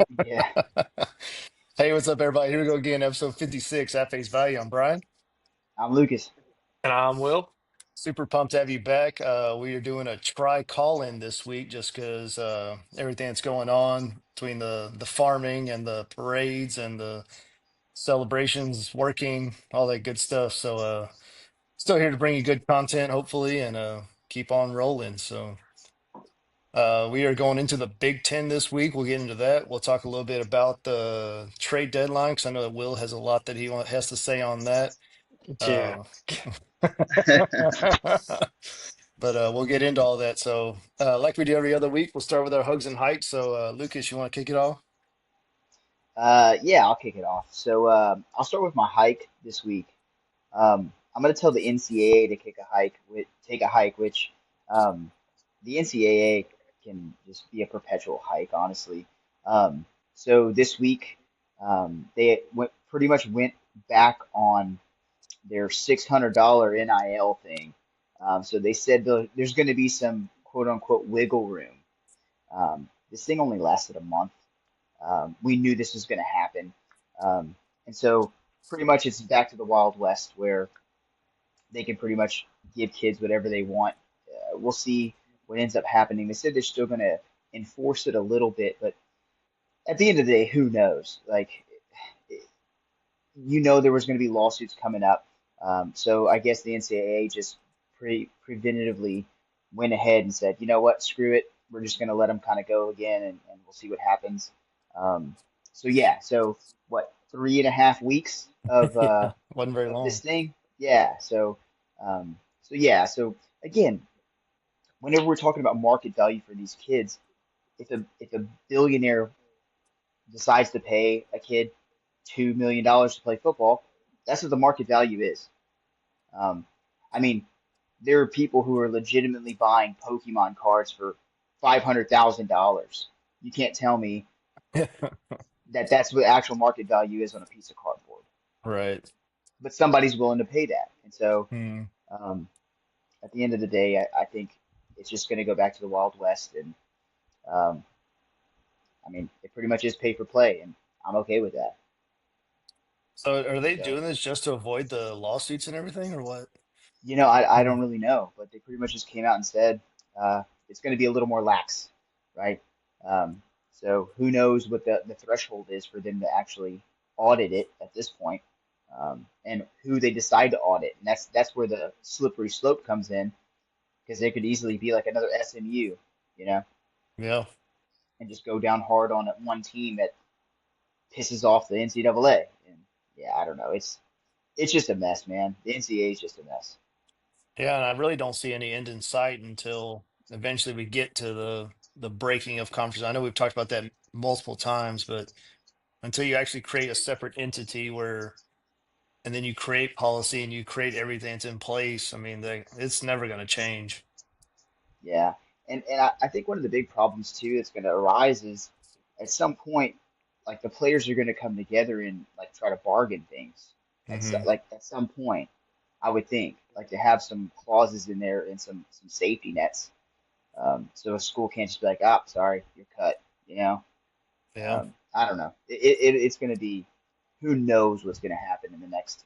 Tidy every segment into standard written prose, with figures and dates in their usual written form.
Yeah, Hey, what's up, everybody? Here we go again, episode 56 at Face Value. I'm Brian. I'm Lucas. And I'm Will. Super pumped to have you back. We are doing a try call-in this week just because everything that's going on between the farming and the parades and the celebrations, working, all that good stuff. So still here to bring you good content, hopefully, and keep on rolling. So we are going into the Big Ten this week. We'll get into that. We'll talk a little bit about the trade deadline because I know that Will has a lot that has to say on that. Yeah. Uh, but we'll get into all that. So, like we do every other week, we'll start with our hugs and hikes. So, Lucas, you want to kick it off? Yeah, I'll kick it off. So I'll start with my hike this week. I'm going to tell the NCAA to take a hike, which the NCAA can just be a perpetual hike, honestly. So this week, pretty much went back on their $600 NIL thing. So they said there's going to be some quote unquote wiggle room. This thing only lasted a month. We knew this was going to happen. And so pretty much it's back to the Wild West where they can pretty much give kids whatever they want. We'll see what ends up happening. They said they're still going to enforce it a little bit, but at the end of the day, who knows? Like, there was going to be lawsuits coming up. So I guess the NCAA just preventatively went ahead and said, you know what, screw it. We're just going to let them kind of go again, and we'll see what happens. Um, so yeah, so what, 3.5 weeks Yeah, wasn't very of this long. thing? Yeah. So again, whenever we're talking about market value for these kids, if a billionaire decides to pay a kid $2 million to play football, that's what the market value is. Um, I mean, there are people who are legitimately buying Pokemon cards for $500,000. You can't tell me that that's what the actual market value is on a piece of cardboard. Right. But somebody's willing to pay that. And so Hmm. um, at the end of the day, I think it's just going to go back to the Wild West. And um, I mean, it pretty much is pay for play, and I'm okay with that. So, are they So, doing this just to avoid the lawsuits and everything, or what? I Hmm. don't really know, but they pretty much just came out and said it's going to be a little more lax, right? So who knows what the threshold is for them to actually audit it at this point, and who they decide to audit, and that's where the slippery slope comes in, because there could easily be like another SMU, you know, Yeah. and just go down hard on one team that pisses off the NCAA, and yeah, I don't know, it's just a mess, man. The NCAA is just a mess. Yeah, and I really don't see any end in sight until eventually we get to the breaking of conference. I know we've talked about that multiple times, but until you actually create a separate entity where and then you create policy and you create everything that's in place. I mean, it's never going to change. Yeah, and I think one of the big problems too that's going to arise is at some point, like the players are going to come together and like try to bargain things. Hmm. Like at some point, I would think like to have some clauses in there and some safety nets. So a school can't just be like, ah, sorry, you're cut. You know, Yeah. I don't know. It's going to be who knows what's going to happen in the next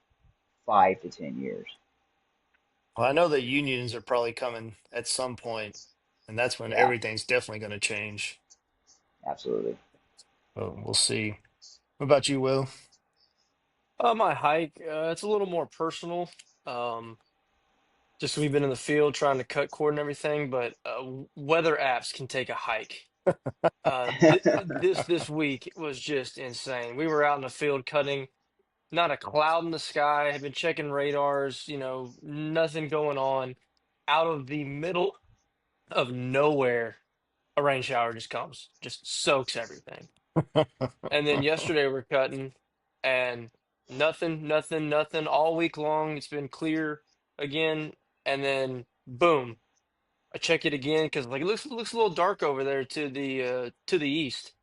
5 to 10 years. Well, I know that unions are probably coming at some point, and that's when Yeah, everything's definitely going to change. absolutely. But we'll see. What about you, Will? My hike, it's a little more personal. Um, just we've been in the field trying to cut cord and everything, but weather apps can take a hike. This week was just insane. We were out in the field cutting, not a cloud in the sky. Had been checking radars, nothing going on. Out of the middle of nowhere, a rain shower just comes, just soaks everything. And then yesterday we're cutting and nothing all week long. It's been clear again. And then boom, I check it again because like it looks a little dark over there to the east.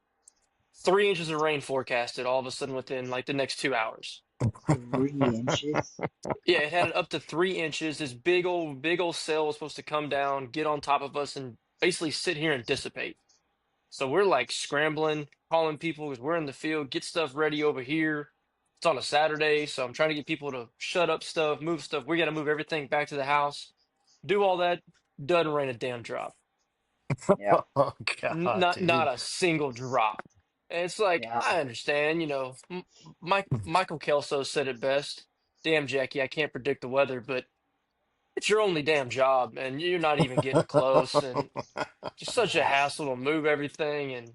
3 inches of rain forecasted all of a sudden within like the next 2 hours. 3 inches? Yeah, it had it up to 3 inches. This big old sail was supposed to come down, get on top of us, and basically sit here and dissipate. So we're like scrambling, calling people because we're in the field, get stuff ready over here. It's on a Saturday, so I'm trying to get people to shut up stuff, move stuff. We got to move everything back to the house, do all that. Doesn't rain a damn drop. Yeah, Oh God, Not dude. a single drop. And it's like yeah, I understand, Michael Kelso said it best. Damn, Jackie, I can't predict the weather, but it's your only damn job, and you're not even getting close. And just such a yeah. hassle to move everything, and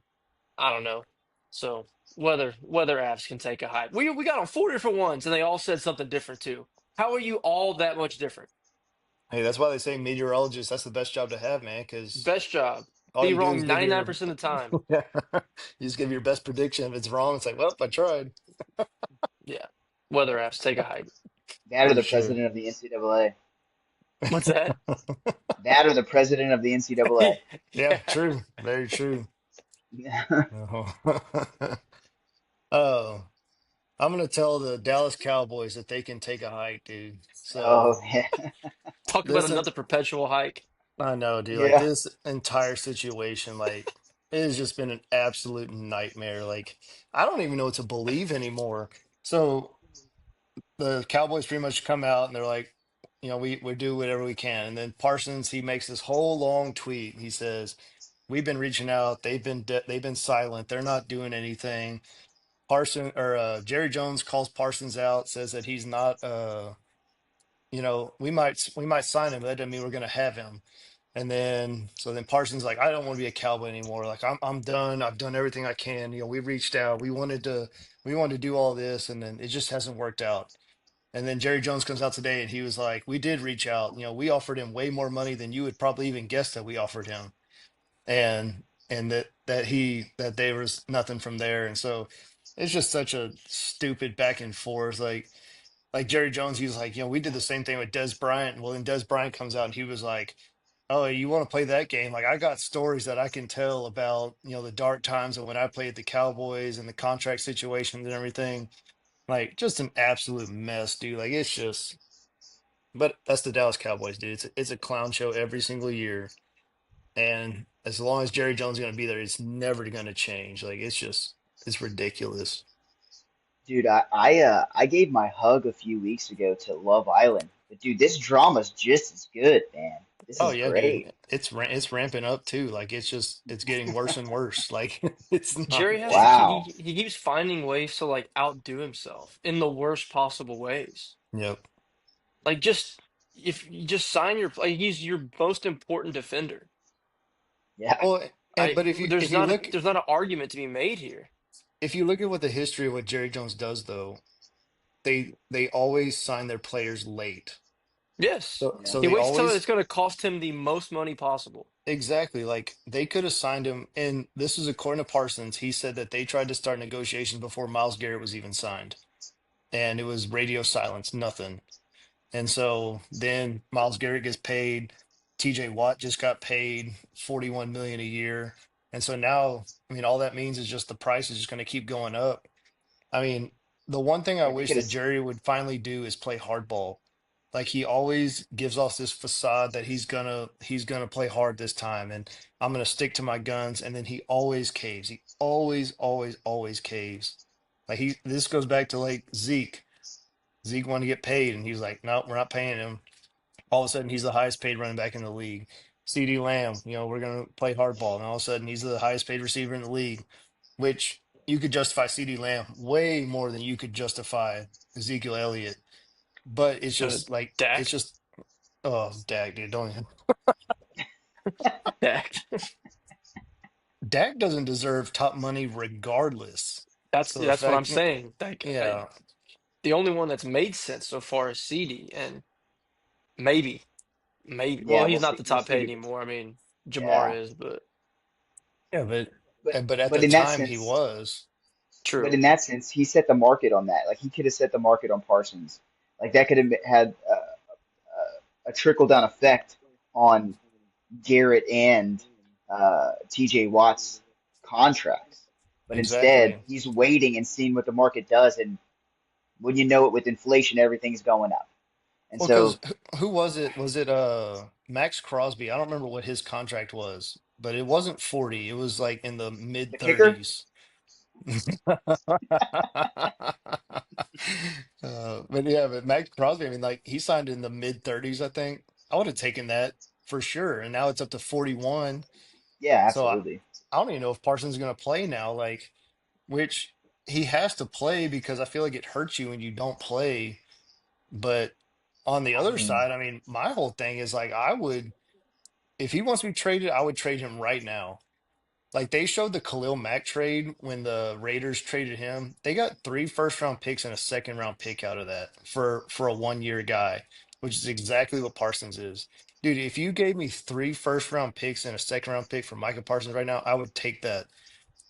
I don't know. So weather apps can take a hike. We got on four different ones, and they all said something different too. How are you all that much different? Hey, that's why they say meteorologist, that's the best job to have, man, because Best job. all Be you do is wrong give your 99% of the time. yeah, you just give your best prediction. If it's wrong, it's like, well, I tried. Yeah. Weather apps take a hike. That or For the sure. president of the NCAA. What's that? That or the president of the NCAA. Yeah, Yeah. true. Very true. Oh. Oh, I'm gonna tell the Dallas Cowboys that they can take a hike, dude. Oh, So yeah. Talk about listen, another perpetual hike. I know, dude. Like Yeah. this entire situation, like it has just been an absolute nightmare. Like I don't even know what to believe anymore. So the Cowboys pretty much come out and they're like, we do whatever we can. And then Parsons, he makes this whole long tweet. He says, "We've been reaching out. They've been silent. They're not doing anything." Jerry Jones calls Parsons out, says that he's not. We might sign him, but that doesn't mean we're going to have him. And then Parsons like, I don't want to be a Cowboy anymore. Like I'm done. I've done everything I can. We reached out. We wanted to do all this, and then it just hasn't worked out. And then Jerry Jones comes out today and he was like, we did reach out. We offered him way more money than you would probably even guess that we offered him. And that there was nothing from there. And so it's just such a stupid back and forth. Like Jerry Jones, he was like, we did the same thing with Des Bryant. Well, then Des Bryant comes out and he was like, oh, you want to play that game? Like I got stories that I can tell about, the dark times of when I played the Cowboys and the contract situations and everything. Like just an absolute mess, dude. Like it's just, but that's the Dallas Cowboys, dude. It's a clown show every single year, and as long as Jerry Jones is going to be there, it's never going to change. Like it's ridiculous. Dude, I gave my hug a few weeks ago to Love Island. But dude, this drama's just as good, man. This Oh is yeah, great. dude. It's ramping up too. Like it's getting worse and worse. Like it's not. Jerry has Wow. he keeps finding ways to like outdo himself in the worst possible ways. Yep. Like just if you just sign your like he's your most important defender. Yeah. Well, and but There's not an argument to be made here. if you look at what the history of what Jerry Jones does, though, they always sign their players late. Yes. So Yeah. so He they waits till it's always going to cost him the most money possible. exactly like they could have signed him. And this is according to Parsons. He said that they tried to start negotiations before Miles Garrett was even signed, and it was radio silence, nothing. And so then Miles Garrett gets paid. TJ Watt just got paid 41 million a year. And so now, I mean, all that means is just the price is just going to keep going up. I mean, the one thing I Yeah, they wish could that have. Jerry would finally do is play hardball. Like he always gives off this facade that he's gonna play hard this time and I'm gonna stick to my guns, and then he always caves. He always caves. Like this goes back to like Zeke. Zeke wanted to get paid and he's like, nope, we're not paying him. All of a sudden he's the highest paid running back in the league. CD Lamb, we're gonna play hardball, and all of a sudden he's the highest paid receiver in the league, which you could justify CD Lamb way more than you could justify Ezekiel Elliott. But it's Uh, just like it's Dak. just oh Dak, dude, don't even. Dak. Dak doesn't deserve top money regardless. So the That's what I'm fact, saying. yeah, The only one that's made sense so far is CD, and maybe, maybe. Well, Yeah, he's we'll not see. the We'll top paid see. anymore. I mean, Jamar Yeah. is, but yeah, but But but at but the in that time he sense, was but true. in that sense, he set the market on that. Like he could have set the market on Parsons. Like that could have had a trickle down effect on Garrett and TJ Watt's contracts. But instead, exactly. he's waiting and seeing what the market does. And when you know it, with inflation, everything's going up. And Well, so, because who was it? Was it Max Crosby? I don't remember what his contract was. but it wasn't 40. It was like in the mid The kicker? 30s. But yeah, but Max Crosby, I mean, like he signed in the mid 30s, I think. I would have taken that for sure. And now it's up to 41. Yeah, So absolutely. I don't even know if Parsons is going to play now, like, which he has to play because I feel like it hurts you when you don't play. But on the I other mean, side, I mean, my whole thing is like, I would, if he wants to be traded, I would trade him right now. Like they showed the Khalil Mack trade when the Raiders traded him. They got 3 first round picks and a second round pick out of that for a 1 year guy, which is exactly what Parsons is. Dude, if you gave me 3 first round picks and a second round pick for Micah Parsons right now, I would take that.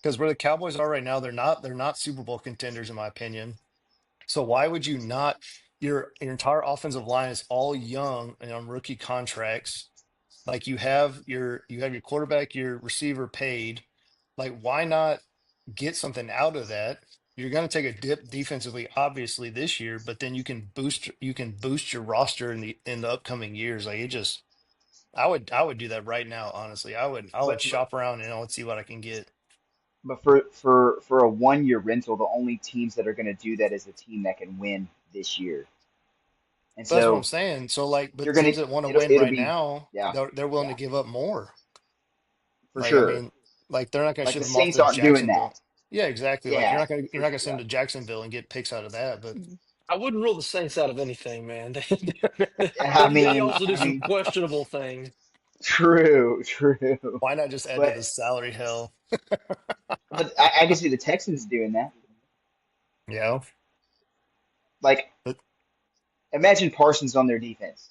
Because where the Cowboys are right now, they're not Super Bowl contenders in my opinion. So why would you not? Your entire offensive line is all young and on rookie contracts. Like you have your quarterback, your receiver paid. Like why not get something out of that? You're going to take a dip defensively, obviously this year, but then you can boost your roster in the upcoming years. Like it just, I would do that right now. Honestly, I would but shop around and I would see what I can get. but for a 1 year rental, the only teams that are going to do that is a team that can win this year. And But that's what I'm so saying. So like, you're but gonna teams that want to it'll win it'll right be now, yeah, they're willing to yeah, give up more. for Like, I sure. mean, like they're not going to Like ship the them off Saints to aren't doing that. Jacksonville. Yeah, exactly. Like Yeah, you're for not going to sure. send Yeah. them to Jacksonville and get picks out of that. But I wouldn't rule the Saints out of anything, man. Yeah, They also do I some mean, questionable things. true, true. why not just add to But the salary hell? I can see the Texans doing that. Yeah. Like, But imagine Parsons on their defense.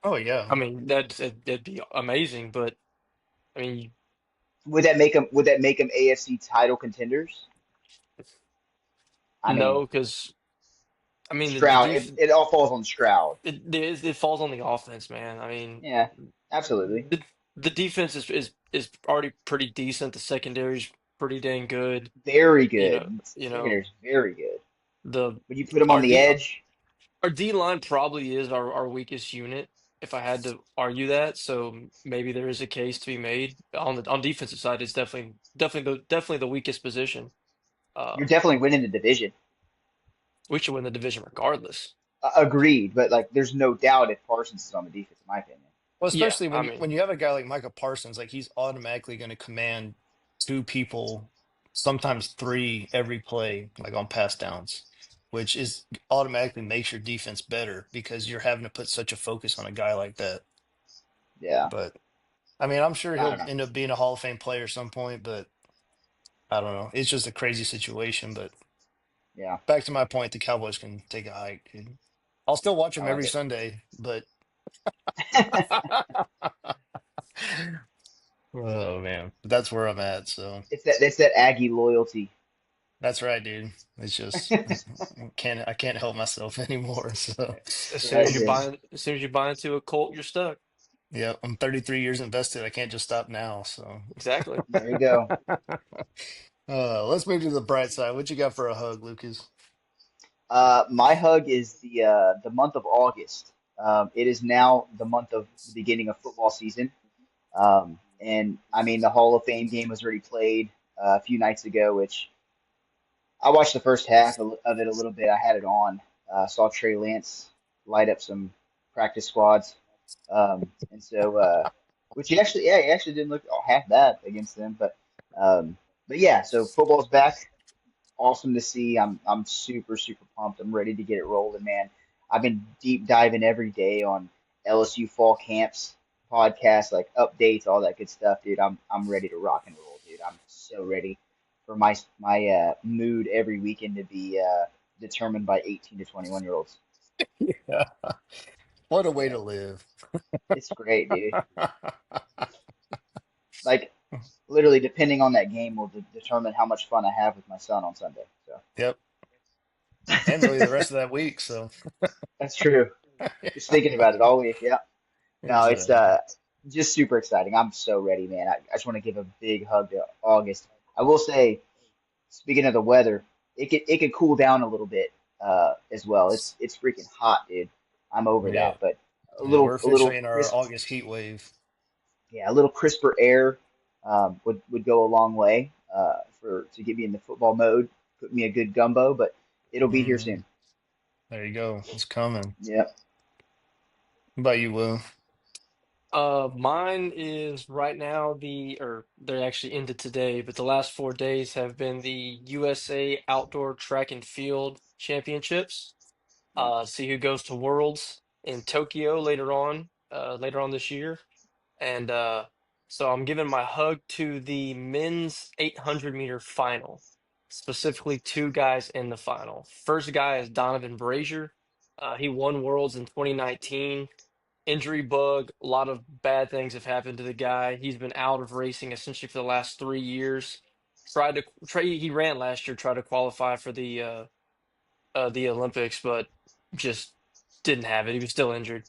oh yeah. I mean, that'd be amazing, but I mean, Would that make them? Would that make them AFC title contenders? I mean, no, because I mean the Stroud. It all falls on Stroud. it falls on the offense, man. I mean, Yeah, absolutely. the the defense is already pretty decent. The secondary's pretty dang good. Very You know, good. you know Secondary's very good. the When you put them on our the D edge, our D line probably is our weakest unit. If I had to argue that, so maybe there is a case to be made on defensive side. It's definitely the weakest position. you're Um, definitely winning the division. we should win the division regardless. Agreed, but like, there's no doubt if Parsons is on the defense, in my opinion. Well, Yeah, especially I when mean, you have a guy like Micah Parsons, like he's automatically going to command two people, sometimes three every play, like on pass downs, which is automatically makes your defense better because you're having to put such a focus on a guy like that. Yeah, But I mean, I'm sure I don't he'll know. end up being a Hall of Fame player at some point, but I don't know. It's just a crazy situation. But Yeah, back to my point, the Cowboys can take a hike, dude. I'll still watch I them like every it. Sunday, but oh man, that's where I'm at. So It's that Aggie loyalty. that's right, dude. It's just I can't help myself anymore. So as That's soon as right, you man. buy into a cult, you're stuck. yeah, I'm 33 years invested. I can't just stop now. So Exactly. There you go. let's move to the bright side. What you got for a hug, Lucas? My hug is the month of August. It is now the month of the beginning of football season. And I mean, the Hall of Fame game was already played a few nights ago, which I watched the first half of it a little bit. I had it on. Saw Trey Lance light up some practice squads, and so which he actually didn't look half bad against them. But yeah, so football's back. Awesome to see. I'm super pumped. I'm ready to get it rolling, man. I've been deep diving every day on LSU fall camps, podcasts, like updates, all that good stuff, dude. I'm ready to rock and roll, dude. I'm so ready for my mood every weekend to be determined by 18 to 21 year olds. Yeah. What a way Yeah, to live. it's great, dude. Like literally, depending on that game will determine how much fun I have with my son on Sunday. So Yep. And really the rest of that week. So that's true. Just thinking about it all week. Yeah. No, it's exactly. just super exciting. I'm so ready, man. I just want to give a big hug to August. I will say, speaking of the weather, it could cool down a little bit as well. It's freaking hot, dude. I'm over Yeah. that, but a Yeah. We're little officially in our crisp. August heat wave. yeah, a little crisper air would go a long way for to get me in the football mode, put me a good gumbo, but it'll be here Mm, soon. there you go. It's coming. Yep. What about you, Will? Mine is right now or they're actually ended today, but the last 4 days have been the USA Outdoor Track and Field Championships. Nice. See who goes to Worlds in Tokyo later on this year. And so I'm giving my hug to the men's 800-meter final, specifically two guys in the final. First guy is Donovan Brazier. He won Worlds in 2019. Injury bug, a lot of bad things have happened to the guy. He's been out of racing essentially for the last 3 years. He ran last year, tried to qualify for the Olympics, but just didn't have it. He was still injured.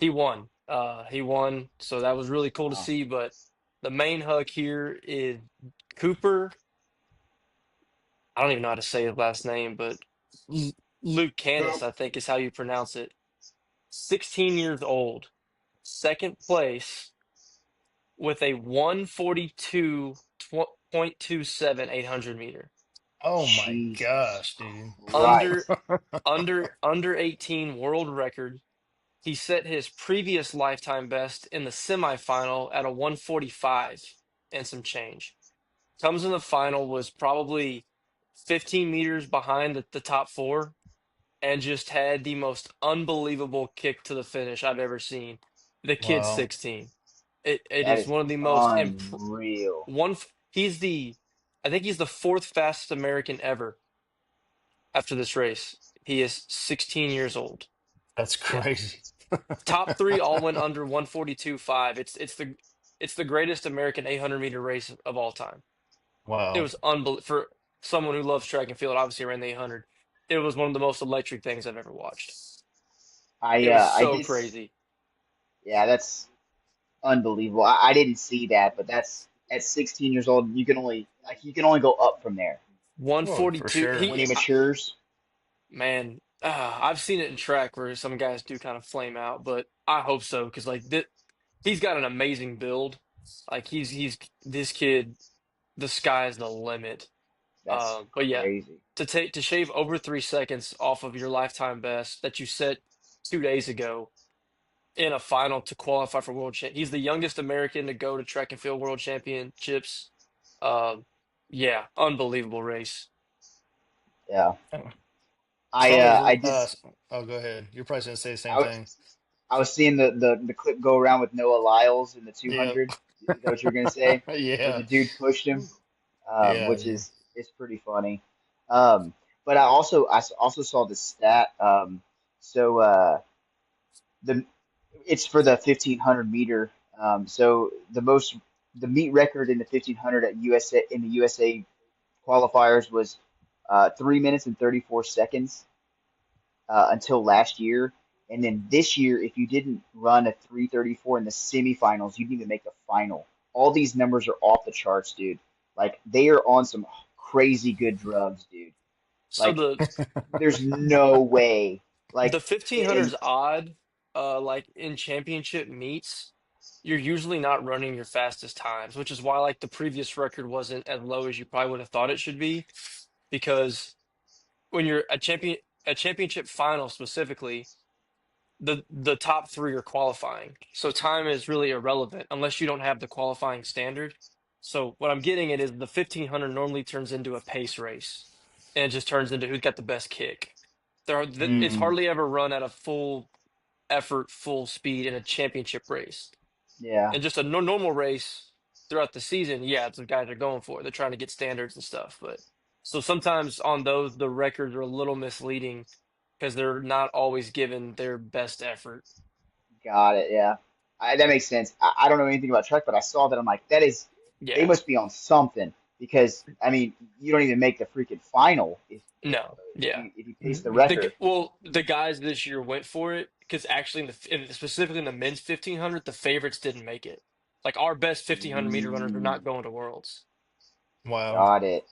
He won, so that was really cool to Wow. see. But the main hug here is Cooper. I don't even know how to say his last name, but L- Luke Canis, I think is how you pronounce it. 16 years old, second place with a 142.27 800 meter. Oh my Jesus gosh, dude. Under Christ. under 18 world record. He set his previous lifetime best in the semifinal at a 145 and some change. Comes in the final, was probably 15 meters behind the top four, and just had the most unbelievable kick to the finish I've ever seen. The kid's Wow. 16. It That is is one of the most unreal. he's I think he's the fourth fastest American ever after this race. He is 16 years old. That's Yeah. crazy. Top three all went under 142.5. It's the greatest American 800-meter race of all time. It Wow. was unbelievable for someone who loves track and field. Obviously, ran the 800. It was one of the most electric things I've ever watched. It was I so did. crazy. Yeah, that's unbelievable. I didn't see that, but that's at 16 years old. You can only go up from there Oh, for 142. sure. when he matures. Man, I've seen it in track where some guys do kind of flame out, but I hope so because he's got an amazing build. Like he's this kid. The sky's the limit. That's But yeah, crazy. to shave over 3 seconds off of your lifetime best that you set 2 days ago in a final to qualify for he's the youngest American to go to track and field world championships. Um, yeah, unbelievable race. Yeah. Oh, as long I as just oh, go ahead. You're probably gonna say the same I, thing. I was seeing the clip go around with Noah Lyles in the Yeah. 200. Is that what you're gonna say? Where Yeah. the dude pushed him, Yeah, which dude. is it's pretty funny. Um, but I also saw the stat. So the it's for the 1500 meter. So the meet record in the 1500 at USA in the USA qualifiers was 3 minutes and 34 seconds until last year. And then this year, if you didn't run a 3:34 in the semifinals, you didn't even make the final. All these numbers are off the charts, dude. Like they are on some crazy good drugs, dude. So Like the there's no way. the Like 1500 and is odd. Like in championship meets, you're usually not running your fastest times, which is why like the previous record wasn't as low as you probably would have thought it should be because when you're a championship final specifically, the top three are qualifying. So time is really irrelevant unless you don't have the qualifying standard. So what I'm getting at is the 1500 normally turns into a pace race, and it just turns into who's got the best kick. It's Mm. mm, hardly ever run at a full effort, full speed in a championship race. yeah, And just a normal race throughout the season, yeah, it's the guys are going for it. They're trying to get standards and stuff. But so sometimes on those, the records are a little misleading because they're not always given their best effort. got it. Yeah, that makes sense. I don't know anything about Trek, but I saw that. I'm like, they Yeah. must be on something because I mean, you don't even make the freaking final No. Yeah. if you pace the record. The guys this year went for it because actually specifically in the men's 1500, the favorites didn't make it. Like our best 1500-meter runners are Mm, not going to Worlds. Wow. got it.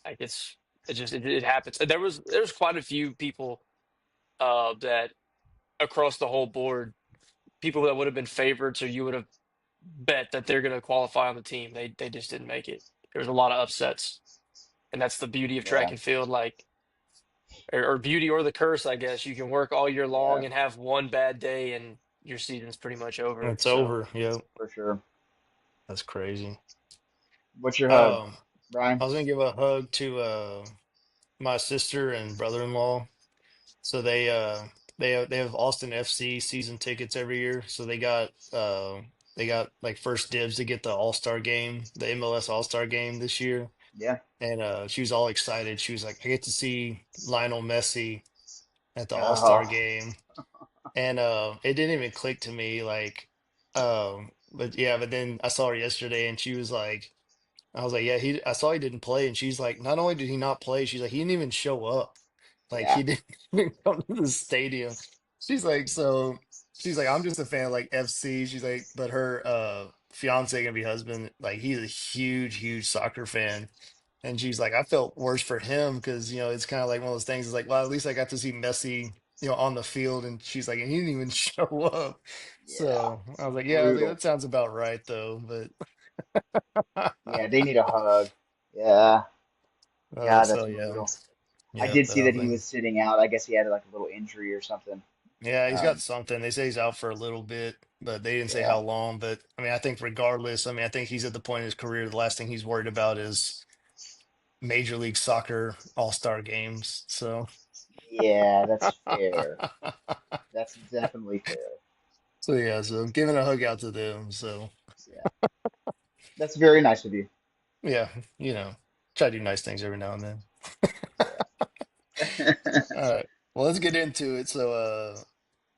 Like it happens. There's quite a few people that across the whole board, people that would have been favorites or you would have bet that they're going to qualify on the team. They just didn't make it. There was a lot of upsets, and that's the beauty of track Yeah, and field, like or beauty or the curse, I guess. You can work all year yeah, long and have one bad day, and your season's pretty much over. It's So over. Yep. for sure. That's crazy. What's your hug, Um, Brian? I was gonna give a hug to my sister and brother-in-law. So they have Austin FC season tickets every year. So they got like first dibs to get the All-Star game, the MLS All-Star game this year. Yeah. And she was all excited. She was like, I get to see Lionel Messi at the All-Star Oh, game. And it didn't even click to me like but yeah, but then I saw her yesterday and she was like I was like, yeah, I saw he didn't play, and she's like, not only did he not play, she's like, he didn't even show up. Like yeah. he didn't even come to the stadium. She's like, so she's like, I'm just a fan of like FC. She's like, but her fiance gonna be husband, like he's a huge, huge soccer fan. And she's like, I felt worse for him because it's kind of like one of those things. It's like, well, at least I got to see Messi, on the field. And she's like, and he didn't even show up. Yeah. So I was like, yeah, I was like, Brutal. that sounds about right though. But Yeah, they need a hug. Yeah. God, so that's yeah. brutal. I Yeah, did but see I that was he like, was sitting out. I guess he had like a little injury or something. yeah, he's got Um, something. They say he's out for a little bit, but they didn't say yeah. how long. But I mean, I think regardless, I mean, I think he's at the point in his career, the last thing he's worried about is Major League Soccer All-Star games. So, Yeah, that's fair. That's definitely fair. so yeah, so I'm giving a hug out to them. So, Yeah. That's very nice of you. yeah, you know, try to do nice things every now and then. Yeah. All right. Well, let's get into it. So,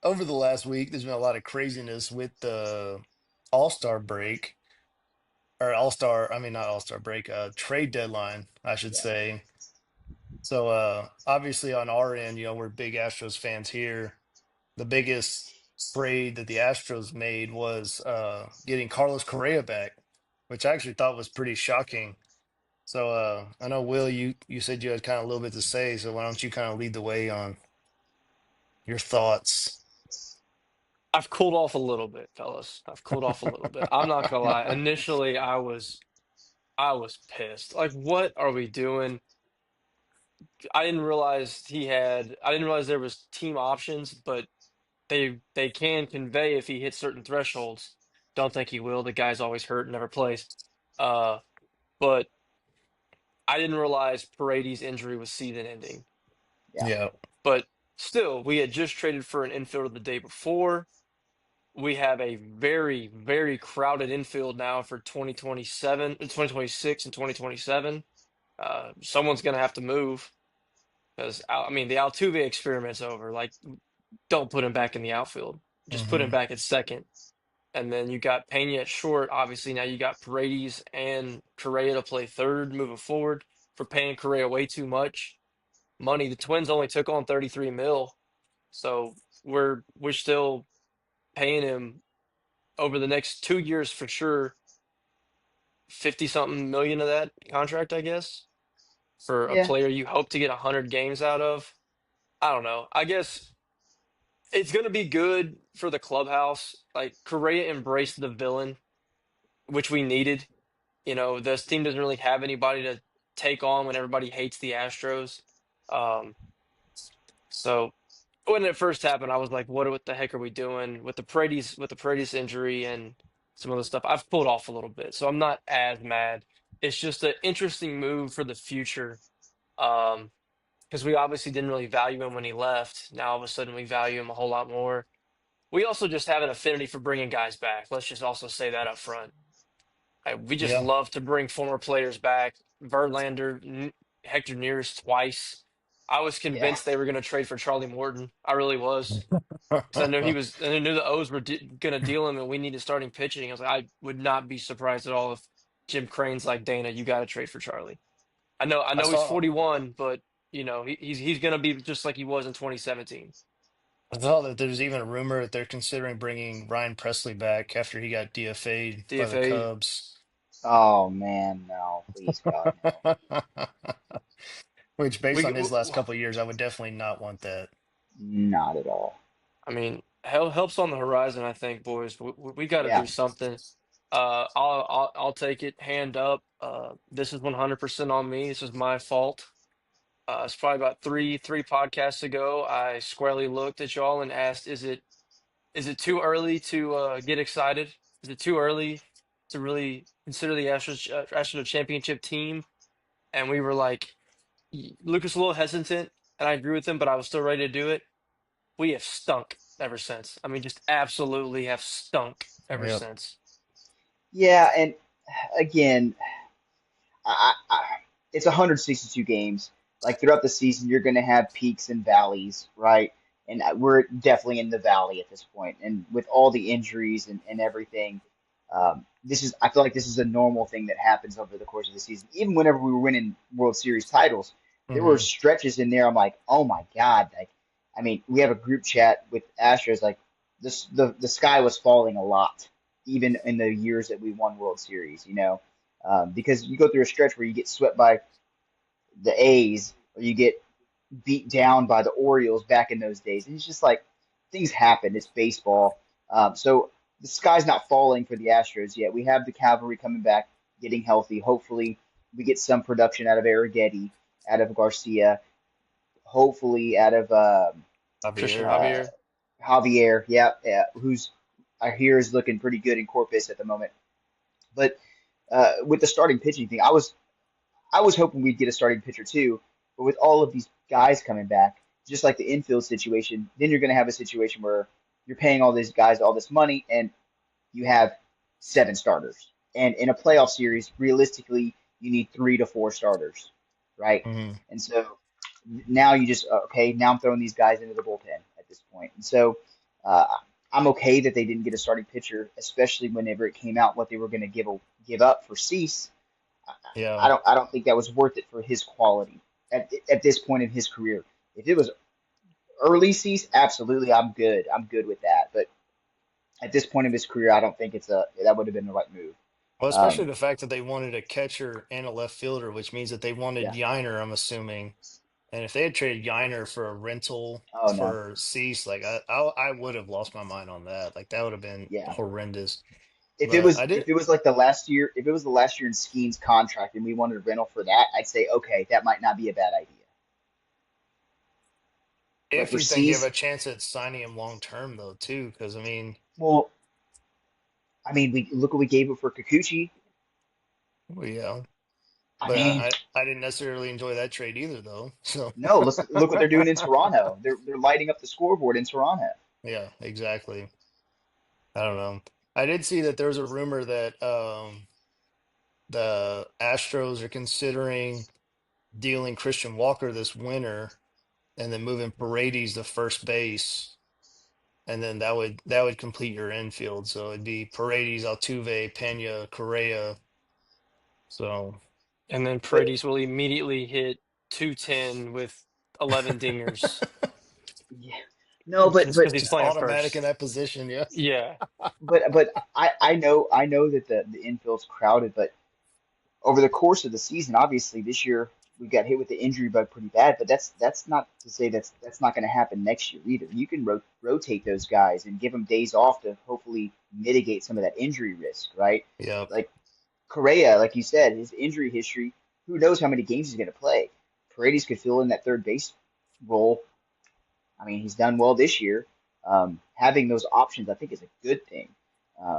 over the last week, there's been a lot of craziness with the All-Star break. Or All-Star, I mean not All-Star break, trade deadline, I should Yeah. say. So obviously on our end, we're big Astros fans here. The biggest trade that the Astros made was getting Carlos Correa back, which I actually thought was pretty shocking. So I know Will, you said you had kind of a little bit to say, so why don't you kind of lead the way on your thoughts? I've cooled off a little bit, fellas. I've cooled off a little bit. I'm not gonna lie. Initially, I was pissed. Like, what are we doing? I didn't realize there was team options, but they can convey if he hits certain thresholds. Don't think he will. The guy's always hurt and never plays. Uh, but I didn't realize Paredes' injury was season ending. Yeah. Yeah. But still, we had just traded for an infielder the day before. We have a very, very crowded infield now for 2026 and 2027. Someone's going to have to move because, I mean, the Altuve experiment's over. Like, don't put him back in the outfield. Just put him Hmm. back at second. And then you got Pena at short. Obviously, now you got Paredes and Correa to play third moving forward for paying Correa way too much money. The Twins only took on 33 mil, so we're still paying him over the next 2 years for sure, 50 something million of that contract, I guess, for a Yeah. player you hope to get 100 games out of. I don't know. I guess it's going to be good for the clubhouse. Like Correa embraced the villain, which we needed. This team doesn't really have anybody to take on when everybody hates the Astros. Um, so when it first happened, I was like, what the heck are we doing with the Paredes injury and some other stuff? I've pulled off a little bit, so I'm not as mad. It's just an interesting move for the future. Because we obviously didn't really value him when he left. Now all of a sudden we value him a whole lot more. We also just have an affinity for bringing guys back. Let's just also say that up front. We just Yeah. love to bring former players back. Verlander, Hector Neris twice. I was Yeah. convinced they were going to trade for Charlie Morton. I really was. Because I knew the O's were going to deal him, and we needed starting pitching. I was like, I would not be surprised at all if Jim Crane's like, Dana, you got to trade for Charlie. I I know he's saw 41, but he's going to be just like he was in 2017. I saw that there's even a rumor that they're considering bringing Ryan Presley back after he got DFA'd by the DFA. Cubs. Oh man, no. Please, God, no. Which, based We, on w- his last w- couple of years, I would definitely not want that. Not at all. I mean, help's on the horizon. I think, boys. We got to Yeah. do something. I'll take it hand up. This is 100% on me. This is my fault. It's probably about three podcasts ago. I squarely looked at y'all and asked, is it too early to get excited? Is it too early to really consider the Astros a championship team? And we were like, Lucas was a little hesitant, and I agree with him, but I was still ready to do it. We have stunk ever since. I mean, just absolutely have stunk ever Yep. since. Yeah, and again, it's 162 games. Like throughout the season, you're going to have peaks and valleys, right? And we're definitely in the valley at this point. And with all the injuries and everything, this is I feel like this is a normal thing that happens over the course of the season. Even whenever we were winning World Series titles, there were Hmm. stretches in there. I'm like, oh my God! Like, I mean, we have a group chat with Astros. Like, the sky was falling a lot, even in the years that we won World Series. Because you go through a stretch where you get swept by the A's or you get beat down by the Orioles back in those days. And it's just like things happen. It's baseball. So the sky's not falling for the Astros yet. We have the cavalry coming back, getting healthy. Hopefully, we get some production out of Arrighetti, out of Garcia, hopefully out of Christian Javier. uh, Javier. Javier, yeah, who's I hear is looking pretty good in Corpus at the moment. But with the starting pitching thing, I was hoping we'd get a starting pitcher too, but with all of these guys coming back, just like the infield situation, then you're going to have a situation where you're paying all these guys all this money and you have seven starters. And in a playoff series, realistically, you need three to four starters, right? Hmm. And so now you just, okay, now I'm throwing these guys into the bullpen at this point. And so uh, I'm okay that they didn't get a starting pitcher, especially whenever it came out what they were going to give up for Cease. I Yeah. don't I don't think that was worth it for his quality at this point in his career. If it was early Cease, absolutely, I'm good. I'm good with that. But at this point of his career, I don't think that would have been the right move. Well, especially Um, the fact that they wanted a catcher and a left fielder, which means that they wanted yeah. Yiner, I'm assuming. And if they had traded Yiner for a rental Oh no. for Cease, like I would have lost my mind on that. Like that would have been Yeah. horrendous. If it But was I if did it was like if it was the last year in Skeen's contract and we wanted a rental for that, I'd say okay, that might not be a bad idea. But if for you think you have a Cease, chance at signing him long term though, too, because I mean, well, I mean, we look what we gave it for Kikuchi. well, yeah. I But mean, I didn't necessarily enjoy that trade either though. So no, let's look what they're doing in Toronto. They're lighting up the scoreboard in Toronto. yeah, exactly. I don't know. I did see that there's a rumor that the Astros are considering dealing Christian Walker this winter and then moving Paredes to first base, and then that would complete your infield. So it'd be Paredes, Altuve, Pena, Correa. So And then But Paredes will immediately hit 210 with 11 dingers yeah, no, but just but because he's just playing automatic in first. that position, yeah. Yeah. I know that the infield's crowded, but over the course of the season, obviously this year we got hit with the injury bug pretty bad, but that's not to say that's not going to happen next year either. You can rotate those guys and give them days off to hopefully mitigate some of that injury risk, right? Yep. Like Correa, like you said, his injury history, who knows how many games he's going to play. Paredes could fill in that third base role. I mean, he's done well this year. Having those options, I think, is a good thing.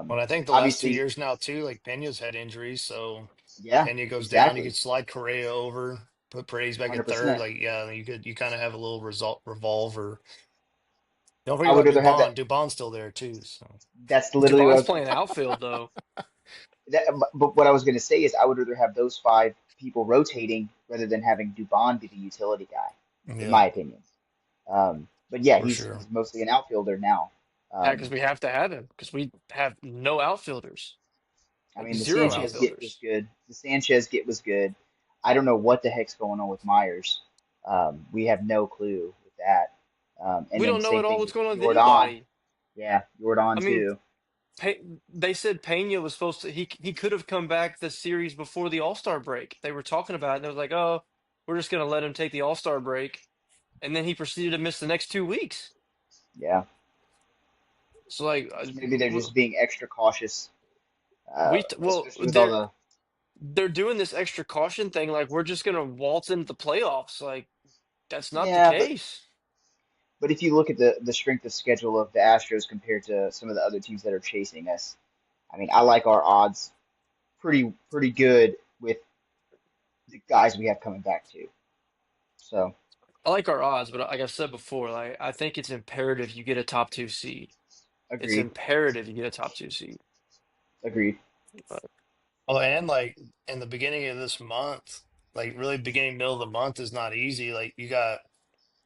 Well, I think the last two Obviously, years now too, like Pena's had injuries, so yeah, Pena goes down, you exactly, could slide Correa over, put Paredes back at third. 100%. Like, yeah, you kind of have a little result revolver. Don't I forget would about rather have that. Dubon. Dubon's still there too. So That's literally what I Dubon's was. playing outfield, though. But what I was going to say is, I would rather have those five people rotating rather than having Dubon be the utility guy, in yeah, my opinion. But yeah, for he's sure. mostly an outfielder now. Yeah, because Um, we have to have him because we have no outfielders, I like mean, the zero Sanchez get was outfielders. good. The Sanchez get was good. I don't know what the heck's going on with Myers. We have no clue with that. And We then don't know same at all thing what's with going on with Jordan. anybody. Yeah, Jordan I mean, too. They said Pena was supposed to he could have come back the series before the All-Star break. They were talking about it, and it was like, oh, we're just gonna let him take the All-Star break, and then he proceeded to miss the next 2 weeks. Yeah, So like, maybe they're just being extra cautious. Well, especially with all the they're doing this extra caution thing, like we're just gonna waltz into the playoffs. Like that's not the yeah, case. but if you look at the strength of schedule of the Astros compared to some of the other teams that are chasing us, I mean, I like our odds pretty good with the guys we have coming back too. So I like our odds, but like I said before, like I think it's imperative you get a top two seed. It's agreed, imperative you get a top two seed. agreed. But Well, and like in the beginning of this month, like really beginning middle of the month is not easy. Like you got